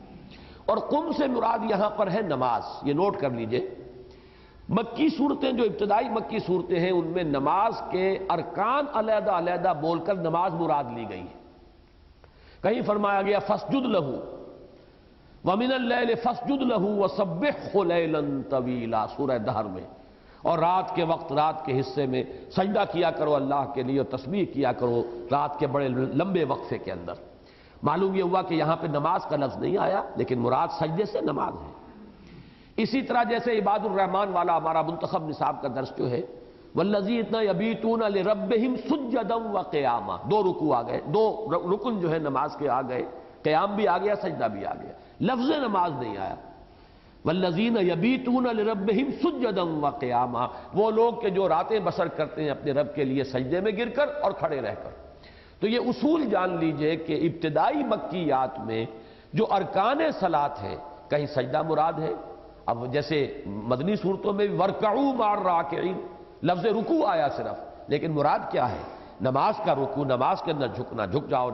اور قم سے مراد یہاں پر ہے نماز، یہ نوٹ کر لیجئے۔ مکی صورتیں جو ابتدائی مکی صورتیں ہیں ان میں نماز کے ارکان علیحدہ علیحدہ بول کر نماز مراد لی گئی ہے۔ کہیں فرمایا گیا فَاسْجُدْ لَهُ وَمِنَ اللَّيْلِ فَاسْجُدْ لَهُ وَسَبِّحْهُ لَيْلًا طَوِيلًا، سورہ دہر میں۔ اور رات کے وقت، رات کے حصے میں سجدہ کیا کرو اللہ کے لیے اور تسبیح کیا کرو رات کے بڑے لمبے وقفے کے اندر۔ معلوم یہ ہوا کہ یہاں پہ نماز کا لفظ نہیں آیا، لیکن مراد سجدے سے نماز ہے۔ اسی طرح جیسے عباد الرحمن والا ہمارا منتخب نصاب کا درس جو ہے، وَالَّذِينَ يَبِيتُونَ لِرَبِّهِمْ سُجَّدًا وَقِيَامًا، دو رکوع آ گئے، دو رکن جو ہے نماز کے آ گئے، قیام بھی آ گیا، سجدہ بھی آ گیا، لفظ نماز نہیں آیا۔ وَالَّذِينَ يَبِيتُونَ لِرَبِّهِمْ سُجَّدًا وَقِيَامًا، وہ لوگ کہ جو راتیں بسر کرتے ہیں اپنے رب کے لیے سجدے میں گر کر اور کھڑے رہ کر۔ تو یہ اصول جان لیجئے کہ ابتدائی مکیات میں جو ارکان صلاۃ ہیں، کہیں سجدہ مراد ہے، اب جیسے مدنی صورتوں میں وَارْكَعُوا مَعَ الرَّاكِعِينَ، لفظ رکوع آیا صرف، لیکن مراد کیا ہے؟ نماز کا رکوع، نماز کے اندر جھکنا، جھک جاؤ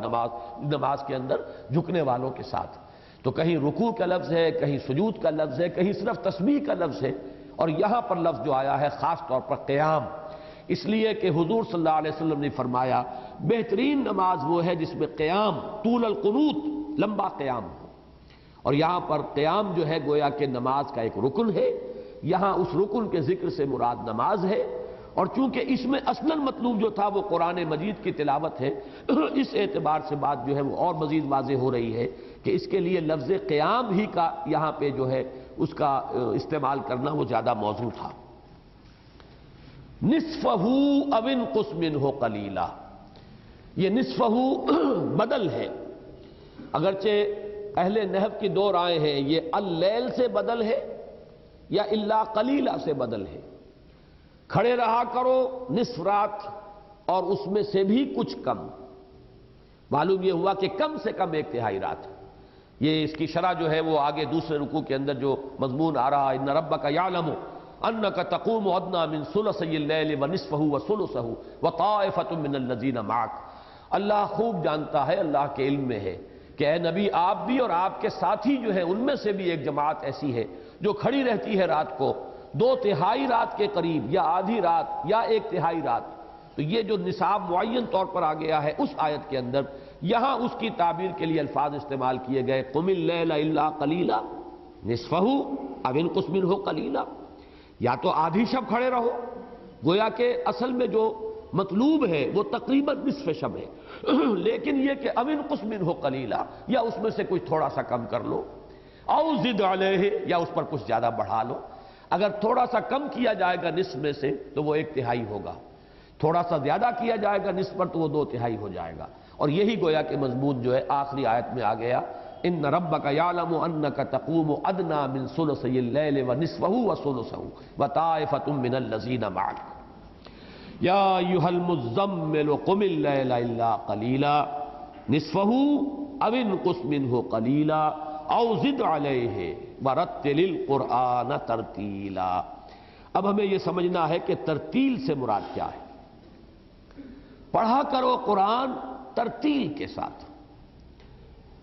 نماز کے اندر جھکنے والوں کے ساتھ۔ تو کہیں رکوع کا لفظ ہے، کہیں سجود کا لفظ ہے، کہیں صرف تسبیح کا لفظ ہے، اور یہاں پر لفظ جو آیا ہے خاص طور پر قیام، اس لیے کہ حضور صلی اللہ علیہ وسلم نے فرمایا بہترین نماز وہ ہے جس میں قیام، طول القنوت، لمبا قیام ہو۔ اور یہاں پر قیام جو ہے گویا کہ نماز کا ایک رکن ہے، یہاں اس رکن کے ذکر سے مراد نماز ہے، اور چونکہ اس میں اصلاً مطلوب جو تھا وہ قرآن مجید کی تلاوت ہے، اس اعتبار سے بات جو ہے وہ اور مزید واضح ہو رہی ہے کہ اس کے لیے لفظ قیام ہی کا یہاں پہ جو ہے اس کا استعمال کرنا وہ زیادہ موزوں تھا۔ نصفہ او انقص منہ قلیلا، یہ نصفہ بدل ہے، اگرچہ اہل نحو کی دو رائے ہیں، یہ اللیل سے بدل ہے یا الا قلیلا سے بدل ہے۔ کھڑے رہا کرو نصف رات اور اس میں سے بھی کچھ کم، معلوم یہ ہوا کہ کم سے کم ایک تہائی رات۔ یہ اس کی شرح جو ہے وہ آگے دوسرے رکوع کے اندر جو مضمون آ رہا ہے، ان ربک یعلم انک تقوم ادنی من ثلثی اللیل ونصفہ وثلثہ وطائفۃ من الذین معک، اللہ خوب جانتا ہے، اللہ کے علم میں ہے کہ اے نبی آپ بھی اور آپ کے ساتھی جو ہیں ان میں سے بھی ایک جماعت ایسی ہے جو کھڑی رہتی ہے رات کو دو تہائی رات کے قریب، یا آدھی رات یا ایک تہائی رات۔ تو یہ جو نصاب معین طور پر آ گیا ہے اس آیت کے اندر، یہاں اس کی تعبیر کے لیے الفاظ استعمال کیے گئے، قم اللیل الا قلیلا نصفہ او انقص منہ قلیلا، یا تو آدھی شب کھڑے رہو، گویا کہ اصل میں جو مطلوب ہے وہ تقریباً نصف شب ہے، لیکن یہ کہ او انقص منہ قلیلا، یا اس میں سے کچھ تھوڑا سا کم کر لو، او زد علیہ، یا اس پر کچھ زیادہ بڑھا لو۔ اگر تھوڑا سا کم کیا جائے گا نصف میں سے تو وہ ایک تہائی ہوگا، تھوڑا سا زیادہ کیا جائے گا نصف پر تو وہ دو تہائی ہو جائے گا۔ اور یہی گویا کہ مضمون جو ہے آخری آیت میں آ گیا، ان ربک یعلم انک تقوم ادنی من ثلثی اللیل ونصفہ وثلثہ وطائفۃ من الذین معک۔ یا ایھا المزمل قم اللیل الا قلیلا نصفہ او انقص منہ قلیلا او زد علیہ ورتل القرآن ترتیلا۔ اب ہمیں یہ سمجھنا ہے کہ ترتیل سے مراد کیا ہے۔ پڑھا کرو قرآن ترتیل کے ساتھ۔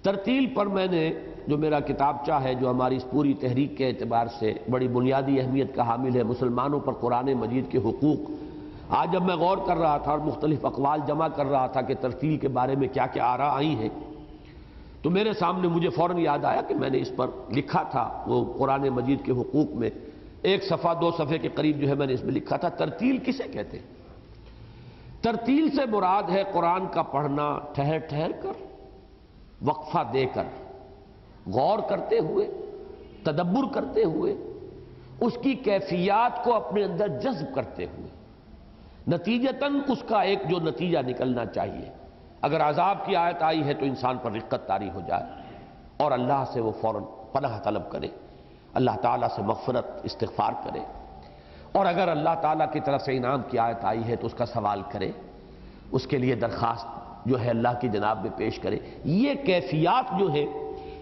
ترتیل پر میں نے جو میرا کتابچہ ہے، جو ہماری اس پوری تحریک کے اعتبار سے بڑی بنیادی اہمیت کا حامل ہے، مسلمانوں پر قرآن مجید کے حقوق، آج جب میں غور کر رہا تھا اور مختلف اقوال جمع کر رہا تھا کہ ترتیل کے بارے میں کیا کیا آراء آئی ہیں، تو میرے سامنے مجھے فوراً یاد آیا کہ میں نے اس پر لکھا تھا، وہ قرآن مجید کے حقوق میں ایک صفحہ 2 صفحے کے قریب جو ہے میں نے اس میں لکھا تھا، ترتیل کسے کہتے ہیں؟ ترتیل سے مراد ہے قرآن کا پڑھنا ٹھہر ٹھہر کر، وقفہ دے کر، غور کرتے ہوئے، تدبر کرتے ہوئے، اس کی کیفیات کو اپنے اندر جذب کرتے ہوئے، نتیجتاً اس کا ایک جو نتیجہ نکلنا چاہیے، اگر عذاب کی آیت آئی ہے تو انسان پر رقت طاری ہو جائے اور اللہ سے وہ فوراً پناہ طلب کرے، اللہ تعالیٰ سے مغفرت استغفار کرے، اور اگر اللہ تعالیٰ کی طرف سے انعام کی آیت آئی ہے تو اس کا سوال کرے، اس کے لیے درخواست جو ہے اللہ کی جناب میں پیش کرے۔ یہ کیفیات جو ہے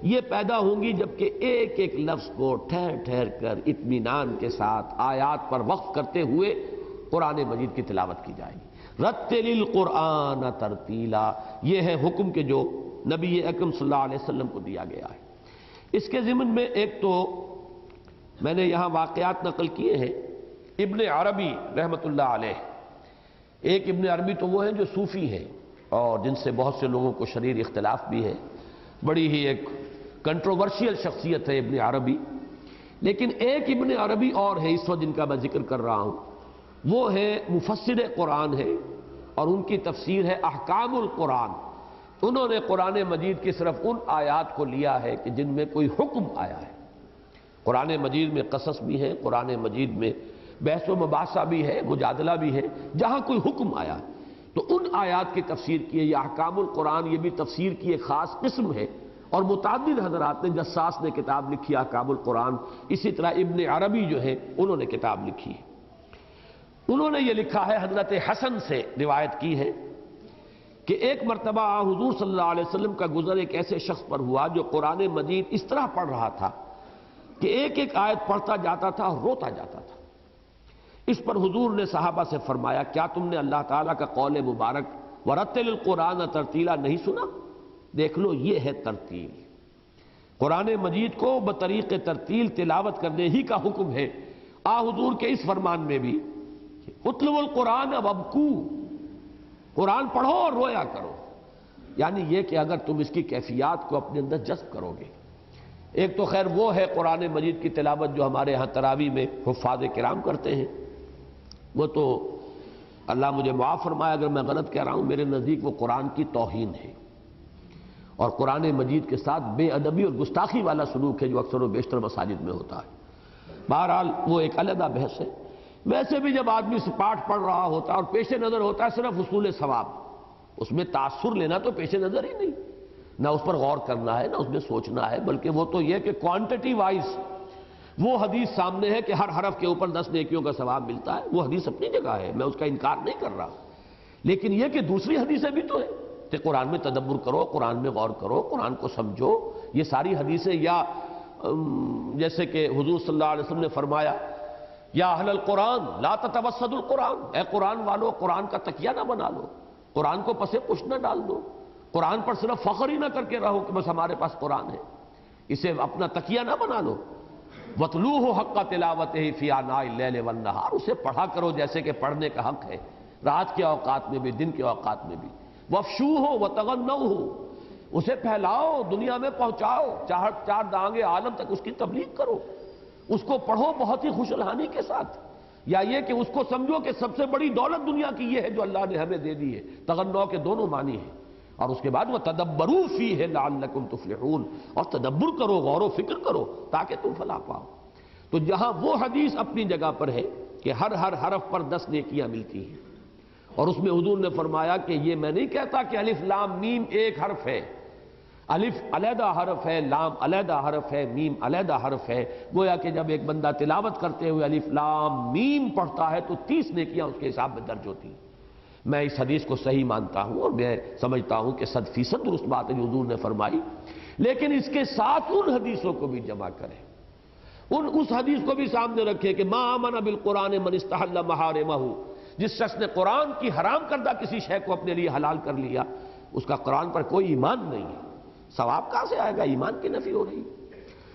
یہ پیدا ہوں گی جبکہ ایک ایک لفظ کو ٹھہر ٹھہر کر اطمینان کے ساتھ آیات پر وقف کرتے ہوئے قرآن مجید کی تلاوت کی جائے گی۔ رتل القرآن ترتیلا، یہ ہے حکم کہ جو نبی اکرم صلی اللہ علیہ وسلم کو دیا گیا ہے۔ اس کے ضمن میں ایک تو میں نے یہاں واقعات نقل کیے ہیں ابن عربی رحمۃ اللہ علیہ۔ ایک ابن عربی تو وہ ہیں جو صوفی ہیں اور جن سے بہت سے لوگوں کو شریر اختلاف بھی ہے، بڑی ہی ایک کنٹروورشیل شخصیت ہے ابن عربی۔ لیکن ایک ابن عربی اور ہے اس وقت جن کا میں ذکر کر رہا ہوں، وہ ہے مفسر قرآن ہے اور ان کی تفسیر ہے احکام القرآن۔ انہوں نے قرآن مجید کی صرف ان آیات کو لیا ہے کہ جن میں کوئی حکم آیا ہے۔ قرآن مجید میں قصص بھی ہے، قرآن مجید میں بحث و مباحثہ بھی ہے، مجادلہ بھی ہے، جہاں کوئی حکم آیا ہے تو ان آیات کی تفسیر کی ہے۔ یہ احکام القرآن، یہ بھی تفسیر کی ایک خاص قسم ہے، اور متعدد حضرات نے، جساس نے کتاب لکھی احکام القرآن، اسی طرح ابن عربی جو ہے انہوں نے کتاب لکھی ہے۔ انہوں نے یہ لکھا ہے، حضرت حسن سے روایت کی ہے کہ ایک مرتبہ حضور صلی اللہ علیہ وسلم کا گزر ایک ایسے شخص پر ہوا جو قرآن مجید اس طرح پڑھ رہا تھا کہ ایک ایک آیت پڑھتا جاتا تھا اور روتا جاتا تھا۔ اس پر حضور نے صحابہ سے فرمایا، کیا تم نے اللہ تعالیٰ کا قول مبارک وَرَتِّلِ الْقُرْآنَ تَرْتِیلًا نہیں سنا؟ دیکھ لو، یہ ہے ترتیل۔ قرآن مجید کو بطریق ترتیل تلاوت کرنے ہی کا حکم ہے۔ حضور کے اس فرمان میں بھی اُتْلُوُا الْقُرْآنَ وَابْکُوا، قرآن پڑھو اور رویا کرو، یعنی یہ کہ اگر تم اس کی کیفیات کو اپنے اندر جذب کرو گے۔ ایک تو خیر وہ ہے قرآن مجید کی تلاوت جو ہمارے ہاں تراویح میں حفاظ کرام کرتے ہیں، وہ تو اللہ مجھے معاف فرمائے اگر میں غلط کہہ رہا ہوں، میرے نزدیک وہ قرآن کی توہین ہے اور قرآن مجید کے ساتھ بے ادبی اور گستاخی والا سلوک ہے جو اکثر و بیشتر مساجد میں ہوتا ہے۔ بہرحال وہ ایک علیحدہ بحث ہے۔ ویسے بھی جب آدمی پاٹھ پڑھ رہا ہوتا ہے اور پیش نظر ہوتا ہے صرف حصول ثواب، اس میں تاثر لینا تو پیش نظر ہی نہیں، نہ اس پر غور کرنا ہے، نہ اس میں سوچنا ہے، بلکہ وہ تو یہ کہ کوانٹٹی وائز وہ حدیث سامنے ہے کہ ہر حرف کے اوپر 10 نیکیوں کا ثواب ملتا ہے، وہ حدیث اپنی جگہ ہے، میں اس کا انکار نہیں کر رہا، لیکن یہ کہ دوسری حدیثیں بھی تو ہیں کہ قرآن میں تدبر کرو، قرآن میں غور کرو، قرآن کو سمجھو۔ یہ ساری حدیثیں، یا جیسے کہ حضور صلی اللہ علیہ وسلم نے فرمایا، یا اہل القرآن لا تتوسدوا القرآن، اے قرآن والو قرآن کا تکیہ نہ بنا لو، قرآن کو پس پشت نہ ڈال دو، قرآن پر صرف فخر ہی نہ کر کے رہو کہ بس ہمارے پاس قرآن ہے، اسے اپنا تکیہ نہ بنا لو۔ وَاتْلُوهُ حَقَّ تِلَاوَتِهِ فِي آنَاءِ اللَّيْلِ وَالنَّهَارِ، اسے پڑھا کرو جیسے کہ پڑھنے کا حق ہے، رات کے اوقات میں بھی، دن کے اوقات میں بھی۔ وَافْشُوهُ وَتَغَنَّوْهُ، اسے پھیلاؤ، دنیا میں پہنچاؤ، چار دانگے عالم تک اس کی تبلیغ کرو، اس کو پڑھو بہت ہی خوش الحانی کے ساتھ، یا یہ کہ اس کو سمجھو کہ سب سے بڑی دولت دنیا کی یہ ہے جو اللہ نے ہمیں دے دی ہے۔ تغنّو کے دونوں معنی ہیں۔ اور اس کے بعد وَتَدَبَّرُوا فِيهِ لَعَلَّكُمْ تُفْلِحُونَ، اور تدبر کرو، غور و فکر کرو تاکہ تم فلاح پاؤ۔ تو جہاں وہ حدیث اپنی جگہ پر ہے کہ ہر حرف پر 10 نیکیاں ملتی ہیں، اور اس میں حضور نے فرمایا کہ یہ میں نہیں کہتا کہ الف لام میم ایک حرف ہے، الف علیحدہ حرف ہے، لام علیحدہ حرف ہے، میم علیحدہ حرف ہے۔ گویا کہ جب ایک بندہ تلاوت کرتے ہوئے الف لام میم پڑھتا ہے تو 30 نیکیاں اس کے حساب میں درج ہوتی ہیں۔ میں اس حدیث کو صحیح مانتا ہوں اور میں سمجھتا ہوں کہ 100% درست بات ہے جو حضور نے فرمائی، لیکن اس کے ساتھ ان حدیثوں کو بھی جمع کریں، اس حدیث کو بھی سامنے رکھے کہ ما آمن بالقرآن من استحل محارمہ، جس شخص نے قرآن کی حرام کردہ کسی شے کو اپنے لیے حلال کر لیا، اس کا قرآن پر کوئی ایمان نہیں ہے، ثواب کہاں سے آئے گا؟ ایمان کی نفی ہو رہی۔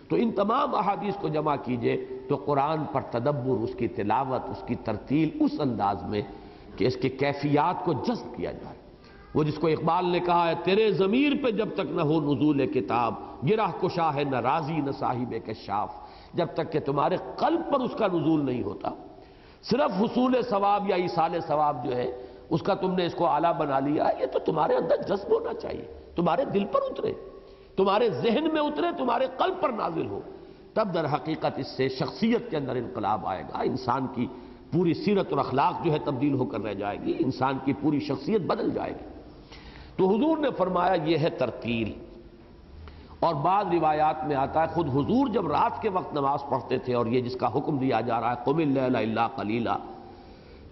تو ان تمام احادیث کو جمع کیجئے تو قرآن پر تدبر، اس کی تلاوت، اس کی ترتیل اس انداز میں کہ اس کی کیفیات کو جذب کیا جائے۔ وہ جس کو اقبال نے کہا ہے تیرے ضمیر پہ جب تک نہ ہو نزول کتاب، گرہ کشا ہے نہ راضی نہ صاحب کشاف، جب تک کہ تمہارے قلب پر اس کا نزول نہیں ہوتا، صرف حصول ثواب یا ایصال ثواب جو ہے اس کا تم نے اس کو اعلیٰ بنا لیا، یہ تو تمہارے اندر جذب ہونا چاہیے، تمہارے دل پر اترے، تمہارے ذہن میں اترے، تمہارے قلب پر نازل ہو، تب در حقیقت اس سے شخصیت کے اندر انقلاب آئے گا، انسان کی پوری سیرت اور اخلاق جو ہے تبدیل ہو کر رہ جائے گی، انسان کی پوری شخصیت بدل جائے گی۔ تو حضور نے فرمایا یہ ہے ترتیل۔ اور بعض روایات میں آتا ہے خود حضور جب رات کے وقت نماز پڑھتے تھے، اور یہ جس کا حکم دیا جا رہا ہے قم اللیل الا قلیلا،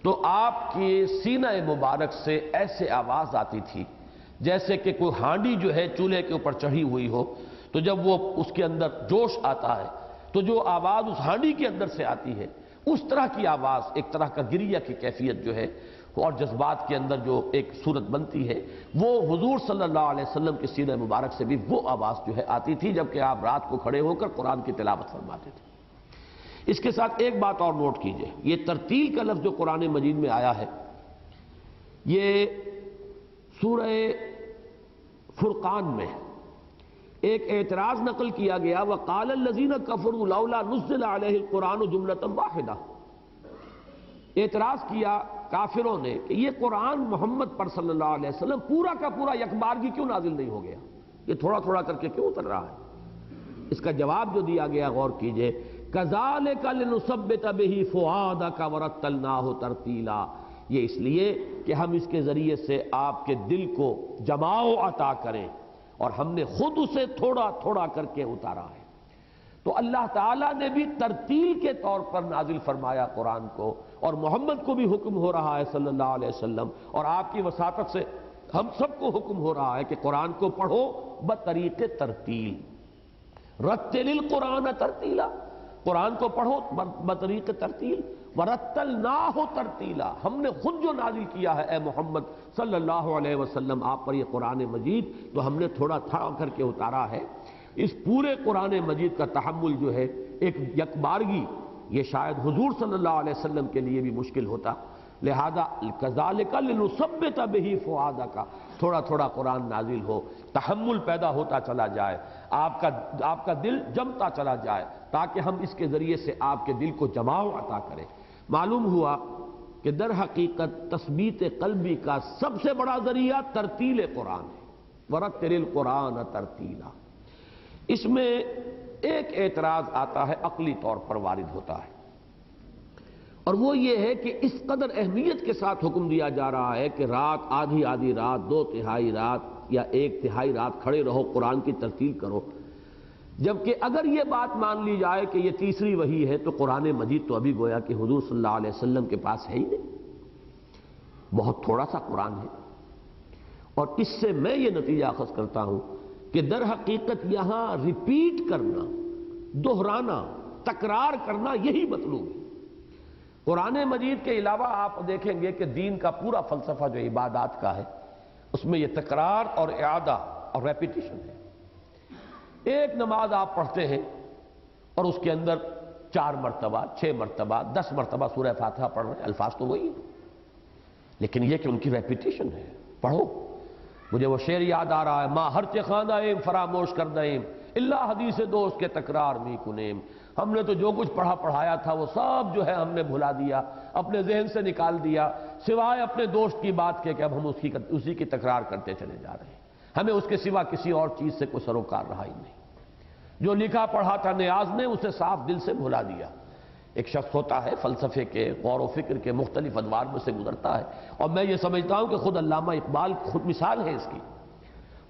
تو آپ کی سینہ مبارک سے ایسے آواز آتی تھی جیسے کہ کوئی ہانڈی جو ہے چولہے کے اوپر چڑھی ہوئی ہو، تو جب وہ اس کے اندر جوش آتا ہے تو جو آواز اس ہانڈی کے اندر سے آتی ہے اس طرح کی آواز، ایک طرح کا گریہ کی کیفیت جو ہے اور جذبات کے اندر جو ایک صورت بنتی ہے، وہ حضور صلی اللہ علیہ وسلم کی سینہ مبارک سے بھی وہ آواز جو ہے آتی تھی جبکہ آپ رات کو کھڑے ہو کر قرآن کی تلاوت فرماتے تھے۔ اس کے ساتھ ایک بات اور نوٹ کیجئے، یہ ترتیل کا لفظ جو قرآن مجید میں آیا ہے، یہ سورہ فرقان میں ایک اعتراض نقل کیا گیا، وَقَالَ الَّذِينَ كَفَرُوا لَوْلَا نُزِّلَ عَلَيْهِ الْقُرْآنُ جُمْلَةً وَاحِدَةً، اعتراض کیا کافروں نے کہ یہ قرآن محمد پر صلی اللہ علیہ وسلم پورا کا پورا یکبارگی کیوں نازل نہیں ہو گیا، یہ تھوڑا تھوڑا کر کے کیوں اتر رہا ہے؟ اس کا جواب جو دیا گیا غور کیجئے، كَذَلِكَ لِنُثَبِّتَ بِهِ فُؤَادَكَ وَرَتَّلْنَاهُ تَرْتِيلًا، یہ اس لیے کہ ہم اس کے ذریعے سے آپ کے دل کو جماؤ عطا کریں، اور ہم نے خود اسے تھوڑا تھوڑا کر کے اتارا ہے۔ تو اللہ تعالیٰ نے بھی ترتیل کے طور پر نازل فرمایا قرآن کو، اور محمد کو بھی حکم ہو رہا ہے صلی اللہ علیہ وسلم، اور آپ کی وساطت سے ہم سب کو حکم ہو رہا ہے کہ قرآن کو پڑھو بطریق ترتیل، رتل القرآن ترتیلا، قرآن کو پڑھو بطریق ترتیل، ورتلناہ ترتیلا، ہم نے خود جو نازل کیا ہے اے محمد صلی اللہ علیہ وسلم آپ پر یہ قرآن مجید، تو ہم نے تھوڑا تھوڑا کر کے اتارا ہے۔ اس پورے قرآن مجید کا تحمل جو ہے ایک یکبارگی، یہ شاید حضور صلی اللہ علیہ وسلم کے لیے بھی مشکل ہوتا، لہذا كَذَلِكَ لِنُثَبِّتَ بِهِ فُؤَادَكَ، تھوڑا تھوڑا قرآن نازل ہو، تحمل پیدا ہوتا چلا جائے، آپ کا دل جمتا چلا جائے، تاکہ ہم اس کے ذریعے سے آپ کے دل کو جماؤ عطا کریں۔ معلوم ہوا کہ در حقیقت تثبیت قلبی کا سب سے بڑا ذریعہ ترتیل قرآن ہے، وَرَتِّلِ الْقُرْآنَ تَرْتِيلًا۔ اس میں ایک اعتراض آتا ہے، عقلی طور پر وارد ہوتا ہے، اور وہ یہ ہے کہ اس قدر اہمیت کے ساتھ حکم دیا جا رہا ہے کہ رات، آدھی آدھی رات، 2/3 رات یا 1/3 رات کھڑے رہو، قرآن کی ترتیل کرو، جبکہ اگر یہ بات مان لی جائے کہ یہ تیسری وحی ہے تو قرآن مجید تو ابھی گویا کہ حضور صلی اللہ علیہ وسلم کے پاس ہے ہی نہیں، بہت تھوڑا سا قرآن ہے۔ اور اس سے میں یہ نتیجہ اخذ کرتا ہوں کہ در حقیقت یہاں ریپیٹ کرنا، دہرانا، تکرار کرنا یہی مطلوب ہے۔ قرآن مجید کے علاوہ آپ دیکھیں گے کہ دین کا پورا فلسفہ جو عبادات کا ہے اس میں یہ تکرار اور اعادہ اور ریپیٹیشن ہے۔ ایک نماز آپ پڑھتے ہیں اور اس کے اندر 4 مرتبہ 6 مرتبہ 10 مرتبہ سورہ فاتحہ پڑھ رہے ہیں، الفاظ تو وہی ہیں، لیکن یہ کہ ان کی ریپیٹیشن ہے۔ پڑھو، مجھے وہ شعر یاد آ رہا ہے، ماں ہر چخاندہ ایم فراموش کردہم اللہ حدیث دوست کے تکرار می کنیم، ہم نے تو جو کچھ پڑھایا تھا وہ سب جو ہے ہم نے بھلا دیا، اپنے ذہن سے نکال دیا، سوائے اپنے دوست کی بات کے کہ اب ہم اسی کی تکرار کرتے چلے جا رہے ہیں، ہمیں اس کے سوا کسی اور چیز سے کوئی سروکار رہا ہی نہیں، جو لکھا پڑھا تھا نیاز نے اسے صاف دل سے بھلا دیا۔ ایک شخص ہوتا ہے فلسفے کے، غور و فکر کے مختلف ادوار میں سے گزرتا ہے، اور میں یہ سمجھتا ہوں کہ خود علامہ اقبال خود مثال ہے اس کی۔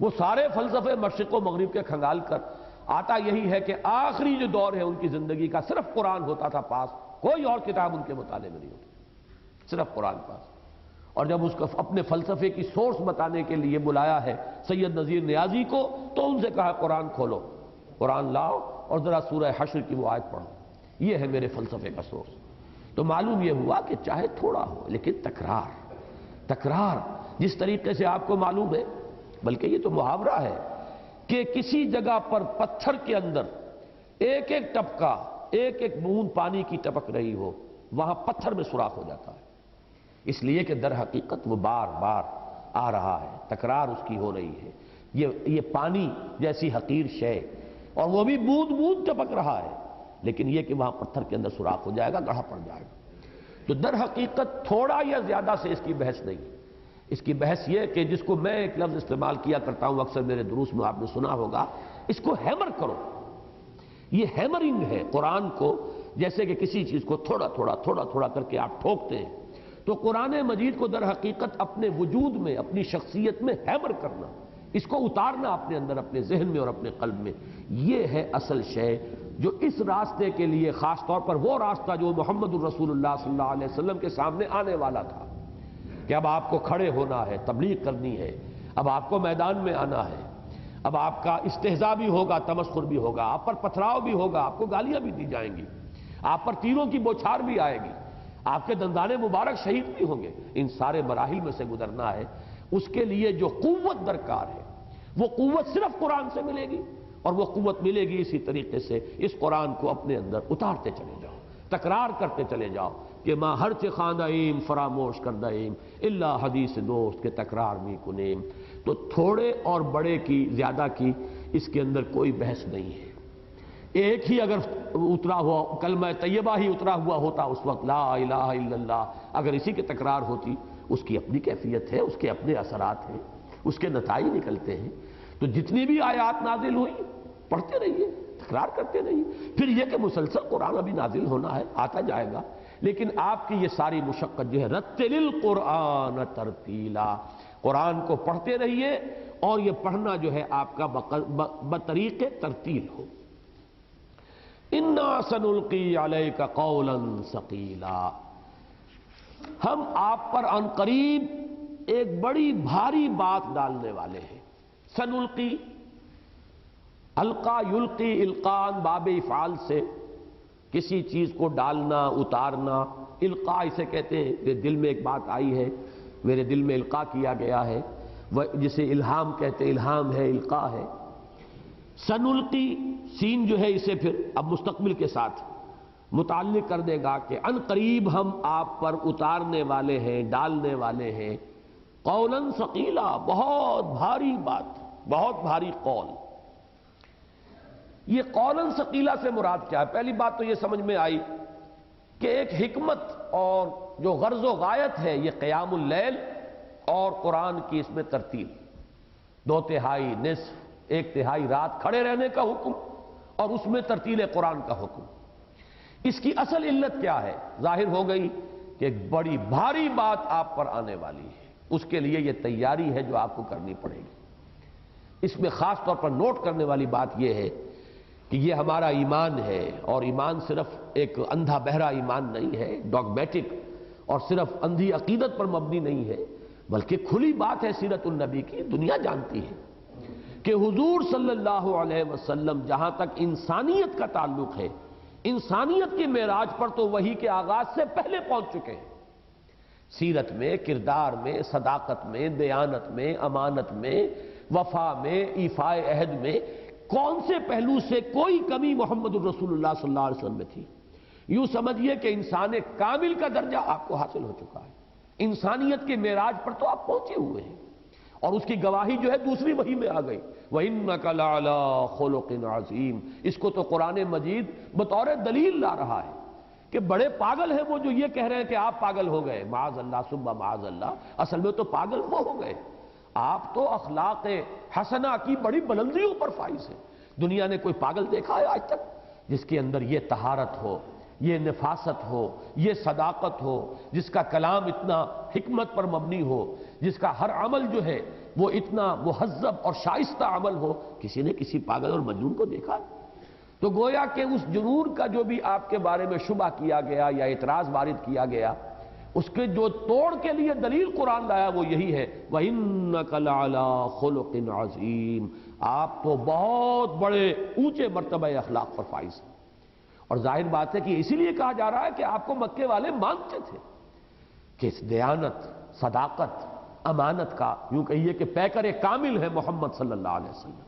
وہ سارے فلسفے مشرق و مغرب کے کھنگال کر آتا یہی ہے کہ آخری جو دور ہے ان کی زندگی کا صرف قرآن ہوتا تھا پاس، کوئی اور کتاب ان کے مطالعے میں نہیں ہوتی، صرف قرآن پاس۔ اور جب اس کو اپنے فلسفے کی سورس بتانے کے لیے بلایا ہے سید نذیر نیازی کو، تو ان سے کہا قرآن کھولو، قرآن لاؤ اور ذرا سورہ حشر کی وہ آیت پڑھو، یہ ہے میرے فلسفے کا سورس۔ تو معلوم یہ ہوا کہ چاہے تھوڑا ہو لیکن تکرار جس طریقے سے آپ کو معلوم ہے، بلکہ یہ تو محاورہ ہے کہ کسی جگہ پر پتھر کے اندر ایک ایک ٹپکا، ایک ایک بوند پانی کی ٹپک رہی ہو، وہاں پتھر میں سوراخ ہو جاتا ہے، اس لیے کہ در حقیقت وہ بار بار آ رہا ہے، تکرار اس کی ہو رہی ہے۔ یہ پانی جیسی حقیر شے، اور وہ بھی بوند بوند ٹپک رہا ہے، لیکن یہ کہ وہاں پتھر کے اندر سوراخ ہو جائے گا، گڑھا پڑ جائے گا۔ تو در حقیقت تھوڑا یا زیادہ سے اس کی بحث نہیں، اس کی بحث یہ کہ جس کو میں ایک لفظ استعمال کیا کرتا ہوں اکثر میرے دروس میں، آپ نے سنا ہوگا، اس کو ہیمر کرو۔ یہ ہیمرنگ ہے قرآن کو، جیسے کہ کسی چیز کو تھوڑا تھوڑا کر کے آپ ٹھوکتے ہیں، تو قرآن مجید کو در حقیقت اپنے وجود میں، اپنی شخصیت میں ہیمر کرنا، اس کو اتارنا اپنے اندر، اپنے ذہن میں اور اپنے قلب میں، یہ ہے اصل شے جو اس راستے کے لیے، خاص طور پر وہ راستہ جو محمد الرسول اللہ صلی اللہ علیہ وسلم کے سامنے آنے والا تھا، کہ اب آپ کو کھڑے ہونا ہے، تبلیغ کرنی ہے، اب آپ کو میدان میں آنا ہے، اب آپ کا استہزاء بھی ہوگا، تمسخر بھی ہوگا، آپ پر پتھراؤ بھی ہوگا، آپ کو گالیاں بھی دی جائیں گی، آپ پر تیروں کی بوچھار بھی آئے گی، آپ کے دندان مبارک شہید بھی ہوں گے، ان سارے مراحل میں سے گزرنا ہے۔ اس کے لیے جو قوت درکار ہے، وہ قوت صرف قرآن سے ملے گی، اور وہ قوت ملے گی اسی طریقے سے اس قرآن کو اپنے اندر اتارتے چلے جاؤ، تکرار کرتے چلے جاؤ کہ ماں ہر چہ خواندہ ایم فراموش کردہ ایم الا حدیث دوست کے تکرار می کنیم۔ تو تھوڑے اور بڑے کی، زیادہ کی، اس کے اندر کوئی بحث نہیں ہے۔ ایک ہی اگر اترا ہوا کلمہ طیبہ ہی اترا ہوا ہوتا اس وقت، لا الہ الا اللہ، اگر اسی کی تکرار ہوتی، اس کی اپنی کیفیت ہے، اس کے اپنے اثرات ہیں، اس کے نتائج نکلتے ہیں۔ تو جتنی بھی آیات نازل ہوئی پڑھتے رہیے، تکرار کرتے رہیے، پھر یہ کہ مسلسل قرآن ابھی نازل ہونا ہے، آتا جائے گا، لیکن آپ کی یہ ساری مشقت جو ہے، رتل القرآن ترتیلا، قرآن کو پڑھتے رہیے، اور یہ پڑھنا جو ہے آپ کا بطریق ترتیل ہو۔ انا سنلقی علیک قولا ثقیلا، ہم آپ پر عن قریب ایک بڑی بھاری بات ڈالنے والے ہیں۔ سنلقی، القا یلقی، القان باب افعال سے کسی چیز کو ڈالنا، اتارنا، القا اسے کہتے ہیں کہ دل میں ایک بات آئی ہے، میرے دل میں القا کیا گیا ہے، جسے الہام کہتے ہیں، الہام ہے، القا ہے۔ سنلقی، سین جو ہے اسے پھر اب مستقبل کے ساتھ متعلق کر دے گا کہ ان قریب ہم آپ پر اتارنے والے ہیں، ڈالنے والے ہیں، قولا ثقیلا، بہت بھاری بات، بہت بھاری قول۔ یہ قولا ثقیلا سے مراد کیا ہے؟ پہلی بات تو یہ سمجھ میں آئی کہ ایک حکمت اور جو غرض و غایت ہے یہ قیام اللیل اور قرآن کی اس میں ترتیل، 2/3، نصف، 1/3 رات کھڑے رہنے کا حکم، اور اس میں ترتیل قرآن کا حکم۔ اس کی اصل علت کیا ہے؟ ظاہر ہو گئی کہ ایک بڑی بھاری بات آپ پر آنے والی ہے، اس کے لیے یہ تیاری ہے جو آپ کو کرنی پڑے گی۔ اس میں خاص طور پر نوٹ کرنے والی بات یہ ہے کہ یہ ہمارا ایمان ہے، اور ایمان صرف ایک اندھا بہرا ایمان نہیں ہے، ڈاگمیٹک اور صرف اندھی عقیدت پر مبنی نہیں ہے، بلکہ کھلی بات ہے سیرت النبی کی، دنیا جانتی ہے کہ حضور صلی اللہ علیہ وسلم جہاں تک انسانیت کا تعلق ہے، انسانیت کے معراج پر تو وحی کے آغاز سے پہلے پہنچ چکے ہیں۔ سیرت میں، کردار میں، صداقت میں، دیانت میں، امانت میں، وفا میں، ایفاء عہد میں، کون سے پہلو سے کوئی کمی محمد الرسول اللہ صلی اللہ علیہ وسلم میں تھی؟ یوں سمجھیے کہ انسان کامل کا درجہ آپ کو حاصل ہو چکا ہے، انسانیت کے معراج پر تو آپ پہنچے ہوئے ہیں، اور اس کی گواہی جو ہے دوسری وحی میں آ گئی، وَإِنَّكَ لَعَلَىٰ خُلُقٍ عَظِيمٍ۔ اس کو تو قرآن مجید بطور دلیل لا رہا ہے کہ بڑے پاگل ہیں وہ جو یہ کہہ رہے ہیں کہ آپ پاگل ہو گئے، معاذ اللہ ثم معاذ اللہ، اصل میں تو پاگل وہ ہو گئے، آپ تو اخلاق حسنہ کی بڑی بلندیوں پر فائز ہیں۔ دنیا نے کوئی پاگل دیکھا ہے آج تک جس کے اندر یہ طہارت ہو، یہ نفاست ہو، یہ صداقت ہو، جس کا کلام اتنا حکمت پر مبنی ہو، جس کا ہر عمل جو ہے وہ اتنا مہذب اور شائستہ عمل ہو، کسی نے کسی پاگل اور مجنون کو دیکھا؟ تو گویا کہ اس جنون کا جو بھی آپ کے بارے میں شبہ کیا گیا یا اعتراض وارد کیا گیا، اس کے جو توڑ کے لیے دلیل قرآن لایا وہ یہی ہے، وَإِنَّكَ لَعَلَىٰ خُلُقٍ عَظِيمٍ، آپ تو بہت بڑے اونچے مرتبہ اخلاق پر فائز ہیں۔ اور ظاہر بات ہے کہ اسی لیے کہا جا رہا ہے کہ آپ کو مکے والے مانتے تھے کہ اس دیانت، صداقت، امانت کا یوں کہیے کہ پیکر کامل ہے محمد صلی اللہ علیہ وسلم۔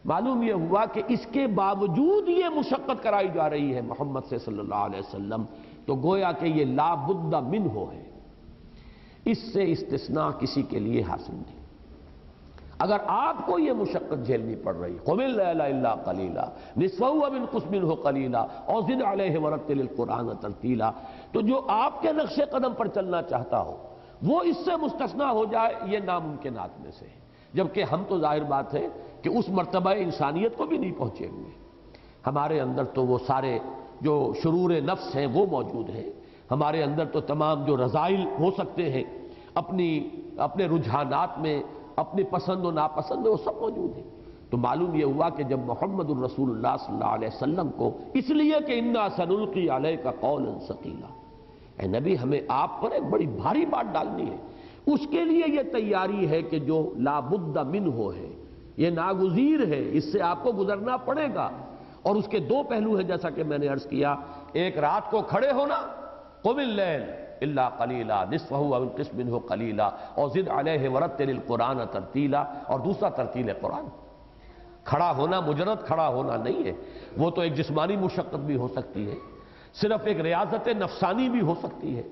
معلوم یہ ہوا کہ اس کے باوجود یہ مشقت کرائی جا رہی ہے محمد سے صلی اللہ علیہ وسلم، تو گویا کہ یہ لا بد منہ ہے، اس سے استثناء کسی کے لیے حاصل نہیں۔ اگر آپ کو یہ مشقت جھیلنی پڑ رہی، قُمِ اللَّيْلَ إِلَّا قَلِيلًا نِصْفَهُ أَوِ انقُصْ مِنْهُ قَلِيلًا أَوْ زِدْ عَلَيْهِ وَرَتِّلِ الْقُرْآنَ تَرْتِيلًا، تو جو آپ کے نقش قدم پر چلنا چاہتا ہو وہ اس سے مستثنیٰ ہو جائے، یہ ناممکنات میں سے ہے، جبکہ ہم تو ظاہر بات ہے کہ اس مرتبہ انسانیت کو بھی نہیں پہنچے ہوئے، ہمارے اندر تو وہ سارے جو شرور نفس ہیں وہ موجود ہیں، ہمارے اندر تو تمام جو رذائل ہو سکتے ہیں اپنے رجحانات میں، اپنی پسند و ناپسند میں، وہ سب موجود ہیں۔ تو معلوم یہ ہوا کہ جب محمد الرسول اللہ صلی اللہ علیہ وسلم کو اس لیے کہ اِنَّا سَنُلْقِي عَلَيْكَ قَوْلًا ثَقِيلًا، اے نبی ہمیں آپ پر ایک بڑی بھاری بات ڈالنی ہے، اس کے لیے یہ تیاری ہے کہ جو لا بد منہ ہے، یہ ناگزیر ہے، اس سے آپ کو گزرنا پڑے گا۔ اور اس کے دو پہلو ہیں جیسا کہ میں نے عرض کیا، ایک رات کو کھڑے ہونا، قُمِ اللَّيْلَ إِلَّا قَلِيلًا نِصْفَهُ أَوِ انقُصْ مِنْهُ قَلِيلًا أَوْ زِدْ عَلَيْهِ وَرَتِّلِ الْقُرْآنَ تَرْتِيلًا، اور دوسرا ترتیل قرآن۔ کھڑا ہونا مجرد کھڑا ہونا نہیں ہے، وہ تو ایک جسمانی مشقت بھی ہو سکتی ہے، صرف ایک ریاضت نفسانی بھی ہو سکتی ہے،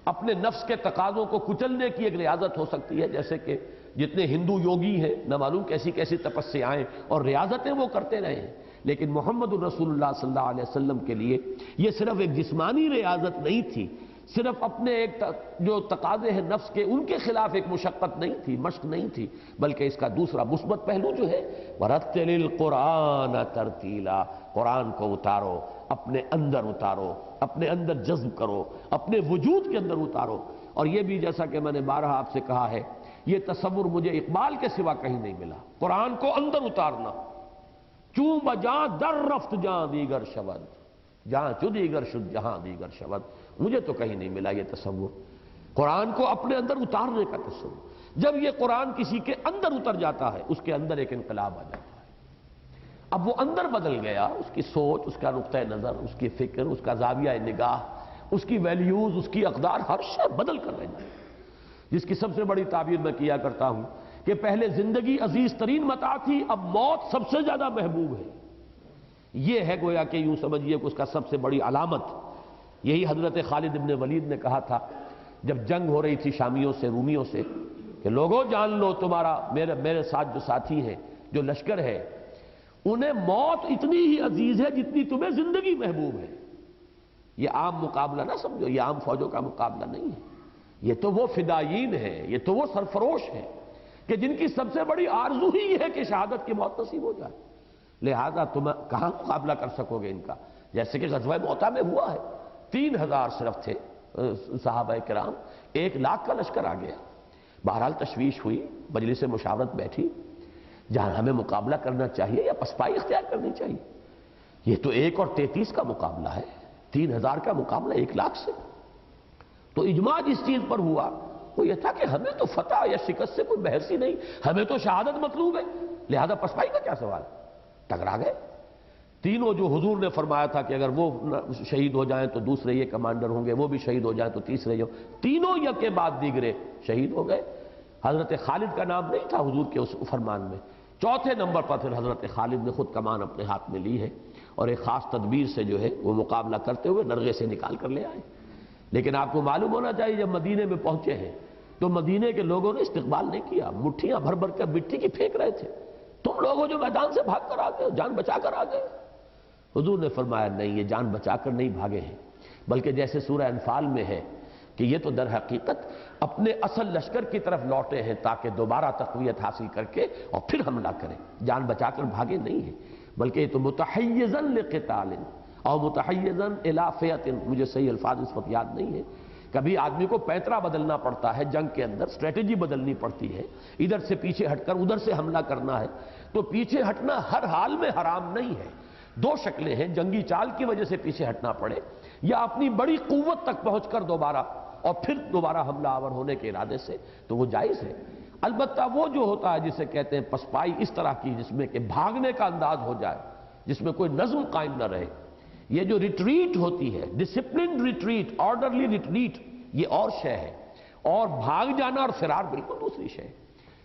اپنے نفس کے تقاضوں کو کچلنے کی ایک ریاضت ہو سکتی ہے، جیسے کہ جتنے ہندو یوگی ہیں نہ معلوم کیسی کیسی تپسیائیں اور ریاضتیں وہ کرتے رہے ہیں، لیکن محمد الرسول اللہ صلی اللہ علیہ وسلم کے لیے یہ صرف ایک جسمانی ریاضت نہیں تھی، صرف اپنے ایک جو تقاضے ہیں نفس کے ان کے خلاف ایک مشقت نہیں تھی، مشق نہیں تھی، بلکہ اس کا دوسرا مثبت پہلو جو ہے وَرَتِّلِ الْقُرْآنَ تَرْتِيلًا، قرآن کو اتارو، اپنے اندر اتارو، اپنے اندر جذب کرو، اپنے وجود کے اندر اتارو۔ اور یہ بھی جیسا کہ میں نے بارہا آپ سے کہا ہے، یہ تصور مجھے اقبال کے سوا کہیں نہیں ملا، قرآن کو اندر اتارنا، چوں بجاں در رفت جہاں دیگر شود، جہاں چو دیگر شد جہاں دیگر شود، مجھے تو کہیں نہیں ملا یہ تصور، قرآن کو اپنے اندر اتارنے کا تصور۔ جب یہ قرآن کسی کے اندر اتر جاتا ہے اس کے اندر ایک انقلاب آ جاتا ہے، اب وہ اندر بدل گیا، اس کی سوچ، اس کا نقطہ نظر، اس کی فکر، اس کا زاویہ نگاہ، اس کی ویلیوز، اس کی اقدار، ہر شے بدل کر رہ جائے۔ جس کی سب سے بڑی تعبیر میں کیا کرتا ہوں کہ پہلے زندگی عزیز ترین متاع تھی، اب موت سب سے زیادہ محبوب ہے۔ یہ ہے گویا کہ یوں سمجھیے کہ اس کا سب سے بڑی علامت۔ یہی حضرت خالد ابن ولید نے کہا تھا جب جنگ ہو رہی تھی شامیوں سے، رومیوں سے، کہ لوگوں جان لو تمہارا میرے ساتھ جو ساتھی ہیں، جو لشکر ہے، انہیں موت اتنی ہی عزیز ہے جتنی تمہیں زندگی محبوب ہے۔ یہ عام مقابلہ نہ سمجھو، یہ عام فوجوں کا مقابلہ نہیں ہے، یہ تو وہ فدائین ہیں، یہ تو وہ سرفروش ہیں کہ جن کی سب سے بڑی آرزو ہی یہ ہے کہ شہادت کی موت نصیب ہو جائے، لہذا تم کہاں مقابلہ کر سکو گے ان کا؟ جیسے کہ غزوہ مؤتہ میں ہوا ہے، 3000 صرف تھے صحابہ کرام، 1,00,000 کا لشکر آ گیا۔ بہرحال تشویش ہوئی، مجلس مشاورت بیٹھی، جہاں ہمیں مقابلہ کرنا چاہیے یا پسپائی اختیار کرنی چاہیے؟ یہ تو 1 اور 33 کا مقابلہ ہے، 3000 کا مقابلہ 1,00,000 سے۔ تو اجماع جس چیز پر ہوا وہ یہ تھا کہ ہمیں تو فتح یا شکست سے کوئی بحث ہی نہیں، ہمیں تو شہادت مطلوب ہے، لہذا پسپائی کا کیا سوال؟ ٹکرا گئے تینوں۔ جو حضور نے فرمایا تھا کہ اگر وہ شہید ہو جائیں تو دوسرے یہ کمانڈر ہوں گے، وہ بھی شہید ہو جائیں تو تیسرے یہ، تینوں یک کے بعد دیگرے شہید ہو گئے۔ حضرت خالد کا نام نہیں تھا حضور کے اس فرمان میں، چوتھے نمبر پر پھر حضرت خالد نے خود کمان اپنے ہاتھ میں لی ہے اور ایک خاص تدبیر سے جو ہے وہ مقابلہ کرتے ہوئے نرغے سے نکال کر لے آئے۔ لیکن آپ کو معلوم ہونا چاہیے جب مدینے میں پہنچے ہیں تو مدینے کے لوگوں نے استقبال نہیں کیا، مٹھیاں بھر بھر کر مٹی کی پھینک رہے تھے، تم لوگوں جو میدان سے بھاگ کر آ گئے، جان بچا کر آ گئے۔ حضور نے فرمایا نہیں، یہ جان بچا کر نہیں بھاگے ہیں، بلکہ جیسے سورہ انفال میں ہے کہ یہ تو در حقیقت اپنے اصل لشکر کی طرف لوٹے ہیں تاکہ دوبارہ تقویت حاصل کر کے اور پھر حملہ کریں، جان بچا کر بھاگے نہیں ہیں، بلکہ یہ تو متحیزاً لقتال، اور متحیزن الی فئۃ، مجھے صحیح الفاظ اس وقت یاد نہیں ہے. کبھی آدمی کو پیترا بدلنا پڑتا ہے جنگ کے اندر، اسٹریٹجی بدلنی پڑتی ہے، ادھر سے پیچھے ہٹ کر ادھر سے حملہ کرنا ہے. تو پیچھے ہٹنا ہر حال میں حرام نہیں ہے. دو شکلیں ہیں، جنگی چال کی وجہ سے پیچھے ہٹنا پڑے، یا اپنی بڑی قوت تک پہنچ کر دوبارہ اور پھر دوبارہ حملہ آور ہونے کے ارادے سے، تو وہ جائز ہے. البتہ وہ جو ہوتا ہے جسے کہتے ہیں پسپائی اس طرح کی، جس میں کہ بھاگنے کا انداز ہو جائے، جس میں کوئی نظم قائم نہ رہے، یہ جو ریٹریٹ ہوتی ہے، ڈسپلنڈ ریٹریٹ، آرڈرلی ریٹریٹ، یہ اور شے ہے، اور بھاگ جانا اور فرار بالکل دوسری شے ہے.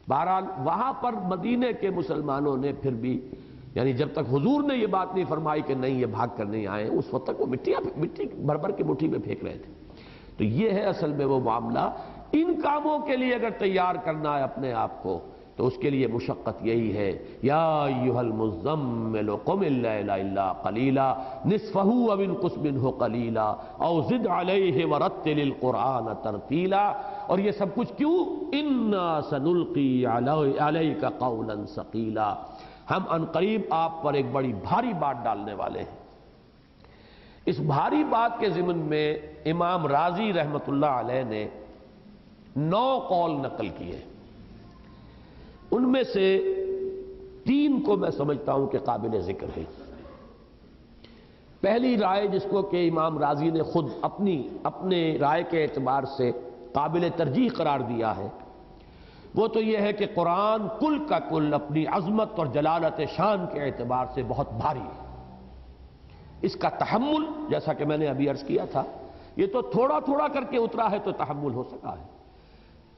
بہرحال وہاں پر مدینے کے مسلمانوں نے پھر بھی، یعنی جب تک حضور نے یہ بات نہیں فرمائی کہ نہیں یہ بھاگ کر نہیں آئے، اس وقت تک وہ مٹی بھر بھر کے مٹھی میں پھینک رہے تھے. تو یہ ہے اصل میں وہ معاملہ. ان کاموں کے لیے اگر تیار کرنا ہے اپنے آپ کو تو اس کے لیے مشقت یہی ہے. یا ایھا المزمل قم اللیل الا قلیلا نصفہ او انقص منہ قلیلا او زد علیہ ورتل القرآن ترتیلا. اور یہ سب کچھ کیوں؟ انا سنلقی علیک قولا ثقیلا، ہم عنقریب آپ پر ایک بڑی بھاری بات ڈالنے والے ہیں. اس بھاری بات کے ضمن میں امام رازی رحمۃ اللہ علیہ نے 9 قول نقل کیے. ان میں سے 3 کو میں سمجھتا ہوں کہ قابل ذکر ہے. پہلی رائے جس کو کہ امام رازی نے خود اپنے رائے کے اعتبار سے قابل ترجیح قرار دیا ہے، وہ تو یہ ہے کہ قرآن کل کا کل اپنی عظمت اور جلالت شان کے اعتبار سے بہت بھاری ہے. اس کا تحمل، جیسا کہ میں نے ابھی عرض کیا تھا، یہ تو تھوڑا تھوڑا کر کے اترا ہے تو تحمل ہو سکا ہے.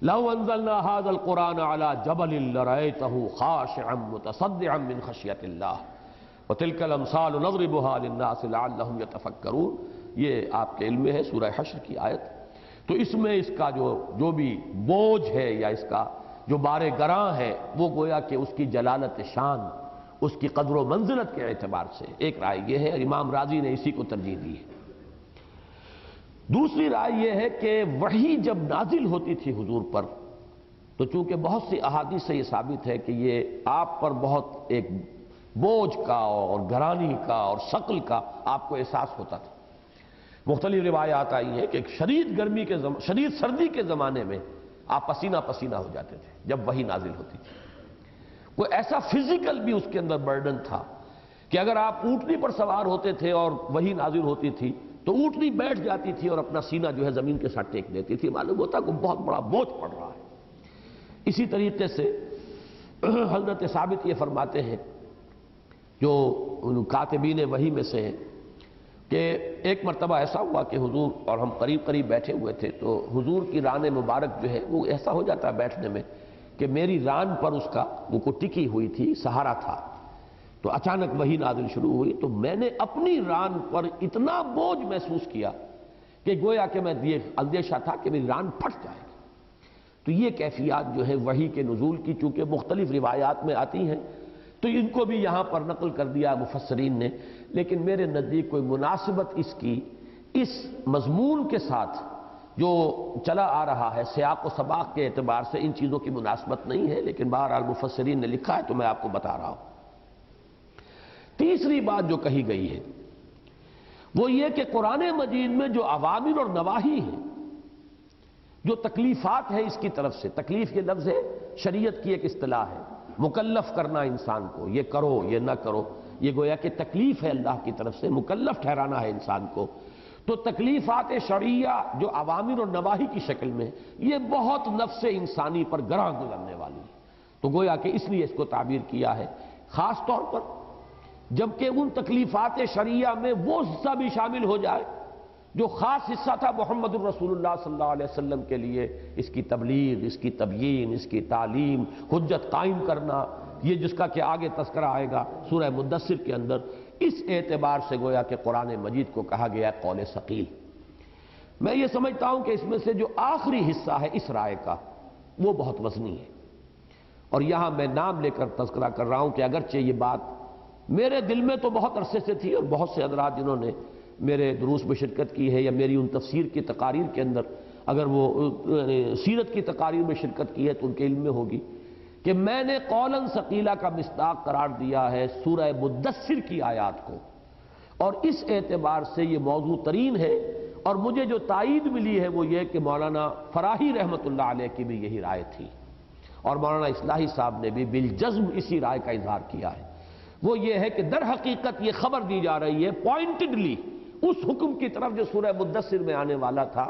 لو انزلنا هذا القرآن على جبل لرأيته خاشعا متصدعا من خشية الله وتلك الامثال نضربها للناس لعلهم يتفكرون. یہ آپ کے علم میں ہے سورہ حشر کی آیت. تو اس میں اس کا جو بھی بوجھ ہے یا اس کا جو بار گراں ہے، وہ گویا کہ اس کی جلالت شان، اس کی قدر و منزلت کے اعتبار سے ایک رائے یہ ہے، اور امام رازی نے اسی کو ترجیح دی ہے. دوسری رائے یہ ہے کہ وحی جب نازل ہوتی تھی حضور پر، تو چونکہ بہت سی احادیث سے یہ ثابت ہے کہ یہ آپ پر بہت ایک بوجھ کا اور گرانی کا اور ثقل کا آپ کو احساس ہوتا تھا. مختلف روایات آئی ہیں کہ شدید گرمی کے شدید سردی کے زمانے میں آپ پسینہ پسینہ ہو جاتے تھے جب وحی نازل ہوتی تھی. کوئی ایسا فزیکل بھی اس کے اندر برڈن تھا کہ اگر آپ اونٹنی پر سوار ہوتے تھے اور وحی نازل ہوتی تھی تو اونٹنی بیٹھ جاتی تھی اور اپنا سینہ جو ہے زمین کے ساتھ ٹیک دیتی تھی، معلوم ہوتا کہ بہت بڑا بوجھ پڑ رہا ہے. اسی طریقے سے حضرت ثابت یہ فرماتے ہیں، جو کاتبین وحی میں سے ہیں، کہ ایک مرتبہ ایسا ہوا کہ حضور اور ہم قریب قریب بیٹھے ہوئے تھے، تو حضور کی ران مبارک جو ہے وہ ایسا ہو جاتا ہے بیٹھنے میں کہ میری ران پر اس کا وہ کو ٹکی ہوئی تھی، سہارا تھا. تو اچانک وحی نازل شروع ہوئی تو میں نے اپنی ران پر اتنا بوجھ محسوس کیا کہ گویا کہ میں یہ اندیشہ تھا کہ میری ران پھٹ جائے گی. تو یہ کیفیات جو ہے وحی کے نزول کی چونکہ مختلف روایات میں آتی ہیں، تو ان کو بھی یہاں پر نقل کر دیا مفسرین نے. لیکن میرے نزدیک کوئی مناسبت اس کی اس مضمون کے ساتھ جو چلا آ رہا ہے سیاق و سباق کے اعتبار سے ان چیزوں کی مناسبت نہیں ہے. لیکن بہرحال مفسرین نے لکھا ہے تو میں آپ کو بتا رہا ہوں. تیسری بات جو کہی گئی ہے وہ یہ کہ قرآن مجید میں جو اوامر اور نواہی ہیں، جو تکلیفات ہیں اس کی طرف سے، تکلیف یہ لفظ ہے شریعت کی ایک اصطلاح ہے، مکلف کرنا انسان کو، یہ کرو یہ نہ کرو، یہ گویا کہ تکلیف ہے اللہ کی طرف سے، مکلف ٹھہرانا ہے انسان کو. تو تکلیفات شرعیہ جو اوامر اور نواہی کی شکل میں، یہ بہت نفس انسانی پر گراں گزرنے والی ہے. تو گویا کہ اس لیے اس کو تعبیر کیا ہے، خاص طور پر جبکہ ان تکلیفات شرعیہ میں وہ حصہ بھی شامل ہو جائے جو خاص حصہ تھا محمد الرسول اللہ صلی اللہ علیہ وسلم کے لیے، اس کی تبلیغ، اس کی تبیین، اس کی تعلیم، حجت قائم کرنا، یہ جس کا کہ آگے تذکرہ آئے گا سورہ مدثر کے اندر. اس اعتبار سے گویا کہ قرآن مجید کو کہا گیا ہے قول ثقیل. میں یہ سمجھتا ہوں کہ اس میں سے جو آخری حصہ ہے اس رائے کا وہ بہت وزنی ہے. اور یہاں میں نام لے کر تذکرہ کر رہا ہوں کہ اگرچہ یہ بات میرے دل میں تو بہت عرصے سے تھی، اور بہت سے حضرات جنہوں نے میرے دروس میں شرکت کی ہے یا میری ان تفسیر کی تقاریر کے اندر اگر وہ سیرت کی تقاریر میں شرکت کی ہے تو ان کے علم میں ہوگی کہ میں نے قولاً ثقیلا کا مصداق قرار دیا ہے سورہ مدثر کی آیات کو. اور اس اعتبار سے یہ موضوع ترین ہے، اور مجھے جو تائید ملی ہے وہ یہ کہ مولانا فراہی رحمۃ اللہ علیہ کی بھی یہی رائے تھی، اور مولانا اصلاحی صاحب نے بھی بالجزم اسی رائے کا اظہار کیا ہے۔ وہ یہ ہے کہ در حقیقت یہ خبر دی جا رہی ہے پوائنٹڈلی اس حکم کی طرف جو سورہ مدثر میں آنے والا تھا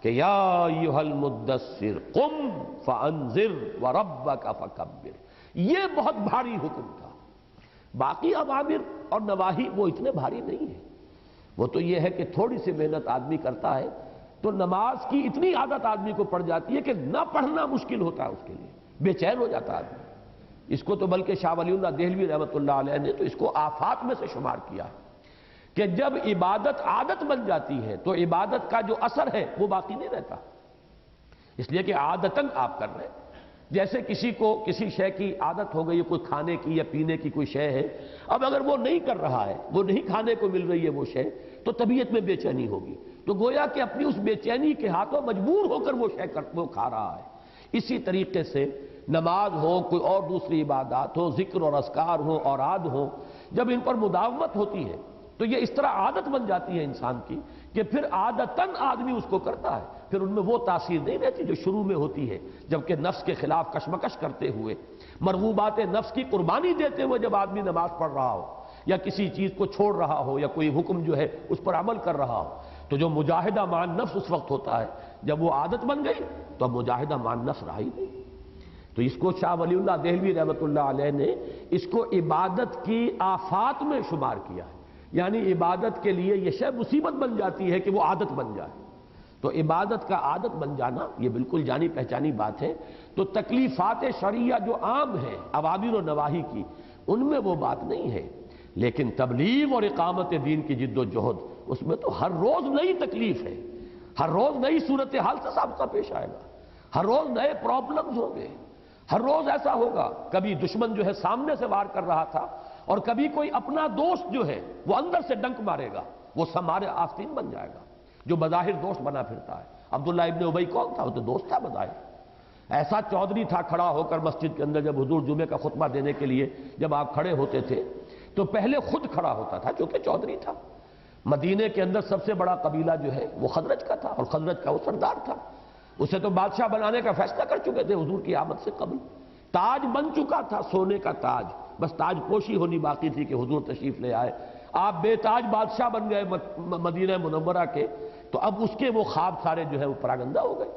کہ یا ایھا المدثر قم فانذر وربک فکبر، یہ بہت بھاری حکم تھا۔ باقی اوامر اور نواہی وہ اتنے بھاری نہیں ہیں، وہ تو یہ ہے کہ تھوڑی سی محنت آدمی کرتا ہے تو نماز کی اتنی عادت آدمی کو پڑ جاتی ہے کہ نہ پڑھنا مشکل ہوتا ہے، اس کے لیے بے چین ہو جاتا ہے آدمی۔ اس کو تو بلکہ شاہ ولی اللہ دہلوی رحمۃ اللہ علیہ نے تو اس کو آفات میں سے شمار کیا ہے کہ جب عبادت عادت بن جاتی ہے تو عبادت کا جو اثر ہے وہ باقی نہیں رہتا، اس لیے کہ عادتاً آپ کر رہے ہیں۔ جیسے کسی کو کسی شے کی عادت ہو گئی ہے، کوئی کھانے کی یا پینے کی کوئی شے ہے، اب اگر وہ نہیں کر رہا ہے، وہ نہیں کھانے کو مل رہی ہے وہ شے، تو طبیعت میں بے چینی ہوگی، تو گویا کہ اپنی اس بے چینی کے ہاتھوں مجبور ہو کر وہ شے وہ کھا رہا ہے۔ اسی طریقے سے نماز ہو، کوئی اور دوسری عبادات ہو، ذکر اور اذکار ہو، اوراد ہو، جب ان پر مداومت ہوتی ہے تو یہ اس طرح عادت بن جاتی ہے انسان کی کہ پھر عادتاً آدمی اس کو کرتا ہے، پھر ان میں وہ تاثیر نہیں رہتی جو شروع میں ہوتی ہے، جبکہ نفس کے خلاف کشمکش کرتے ہوئے، مرغوبات نفس کی قربانی دیتے ہوئے جب آدمی نماز پڑھ رہا ہو یا کسی چیز کو چھوڑ رہا ہو یا کوئی حکم جو ہے اس پر عمل کر رہا ہو، تو جو مجاہدہ مان نفس اس وقت ہوتا ہے، جب وہ عادت بن گئی تو اب مجاہدہ مان نفس رہا ہی نہیں۔ تو اس کو شاہ ولی اللہ دہلوی رحمۃ اللہ علیہ نے اس کو عبادت کی آفات میں شمار کیا ہے، یعنی عبادت کے لیے یہ شے مصیبت بن جاتی ہے کہ وہ عادت بن جائے۔ تو عبادت کا عادت بن جانا یہ بالکل جانی پہچانی بات ہے۔ تو تکلیفات شرعیہ جو عام ہیں اوامر و نواہی کی، ان میں وہ بات نہیں ہے، لیکن تبلیغ اور اقامت دین کی جد و جہد، اس میں تو ہر روز نئی تکلیف ہے، ہر روز نئی صورتحال سے سابقہ پیش آئے گا، ہر روز نئے پرابلمز ہوں گے، ہر روز ایسا ہوگا، کبھی دشمن جو ہے سامنے سے وار کر رہا تھا اور کبھی کوئی اپنا دوست جو ہے وہ اندر سے ڈنک مارے گا، وہ سمارے آستین بن جائے گا، جو بظاہر دوست بنا پھرتا ہے۔ عبداللہ ابن ابی کون تھا؟ وہ تو دوست تھا بظاہر، ایسا چودھری تھا کھڑا ہو کر مسجد کے اندر، جب حضور جمعے کا خطبہ دینے کے لیے جب آپ کھڑے ہوتے تھے تو پہلے خود کھڑا ہوتا تھا چونکہ چودھری تھا۔ مدینے کے اندر سب سے بڑا قبیلہ جو ہے وہ خزرج کا تھا، اور خزرج کا وہ سردار تھا، اسے تو بادشاہ بنانے کا فیصلہ کر چکے تھے حضور کی آمد سے قبل، تاج بن چکا تھا، سونے کا تاج، بس تاج پوشی ہونی باقی تھی کہ حضور تشریف لے آئے، آپ بے تاج بادشاہ بن گئے مدینہ منورہ کے، تو اب اس کے وہ خواب سارے جو ہے وہ پراگندہ ہو گئے،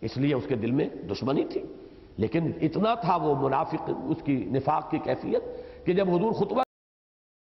اس لیے اس کے دل میں دشمنی تھی، لیکن اتنا تھا وہ منافق، اس کی نفاق کی کیفیت کہ جب حضور خطبہ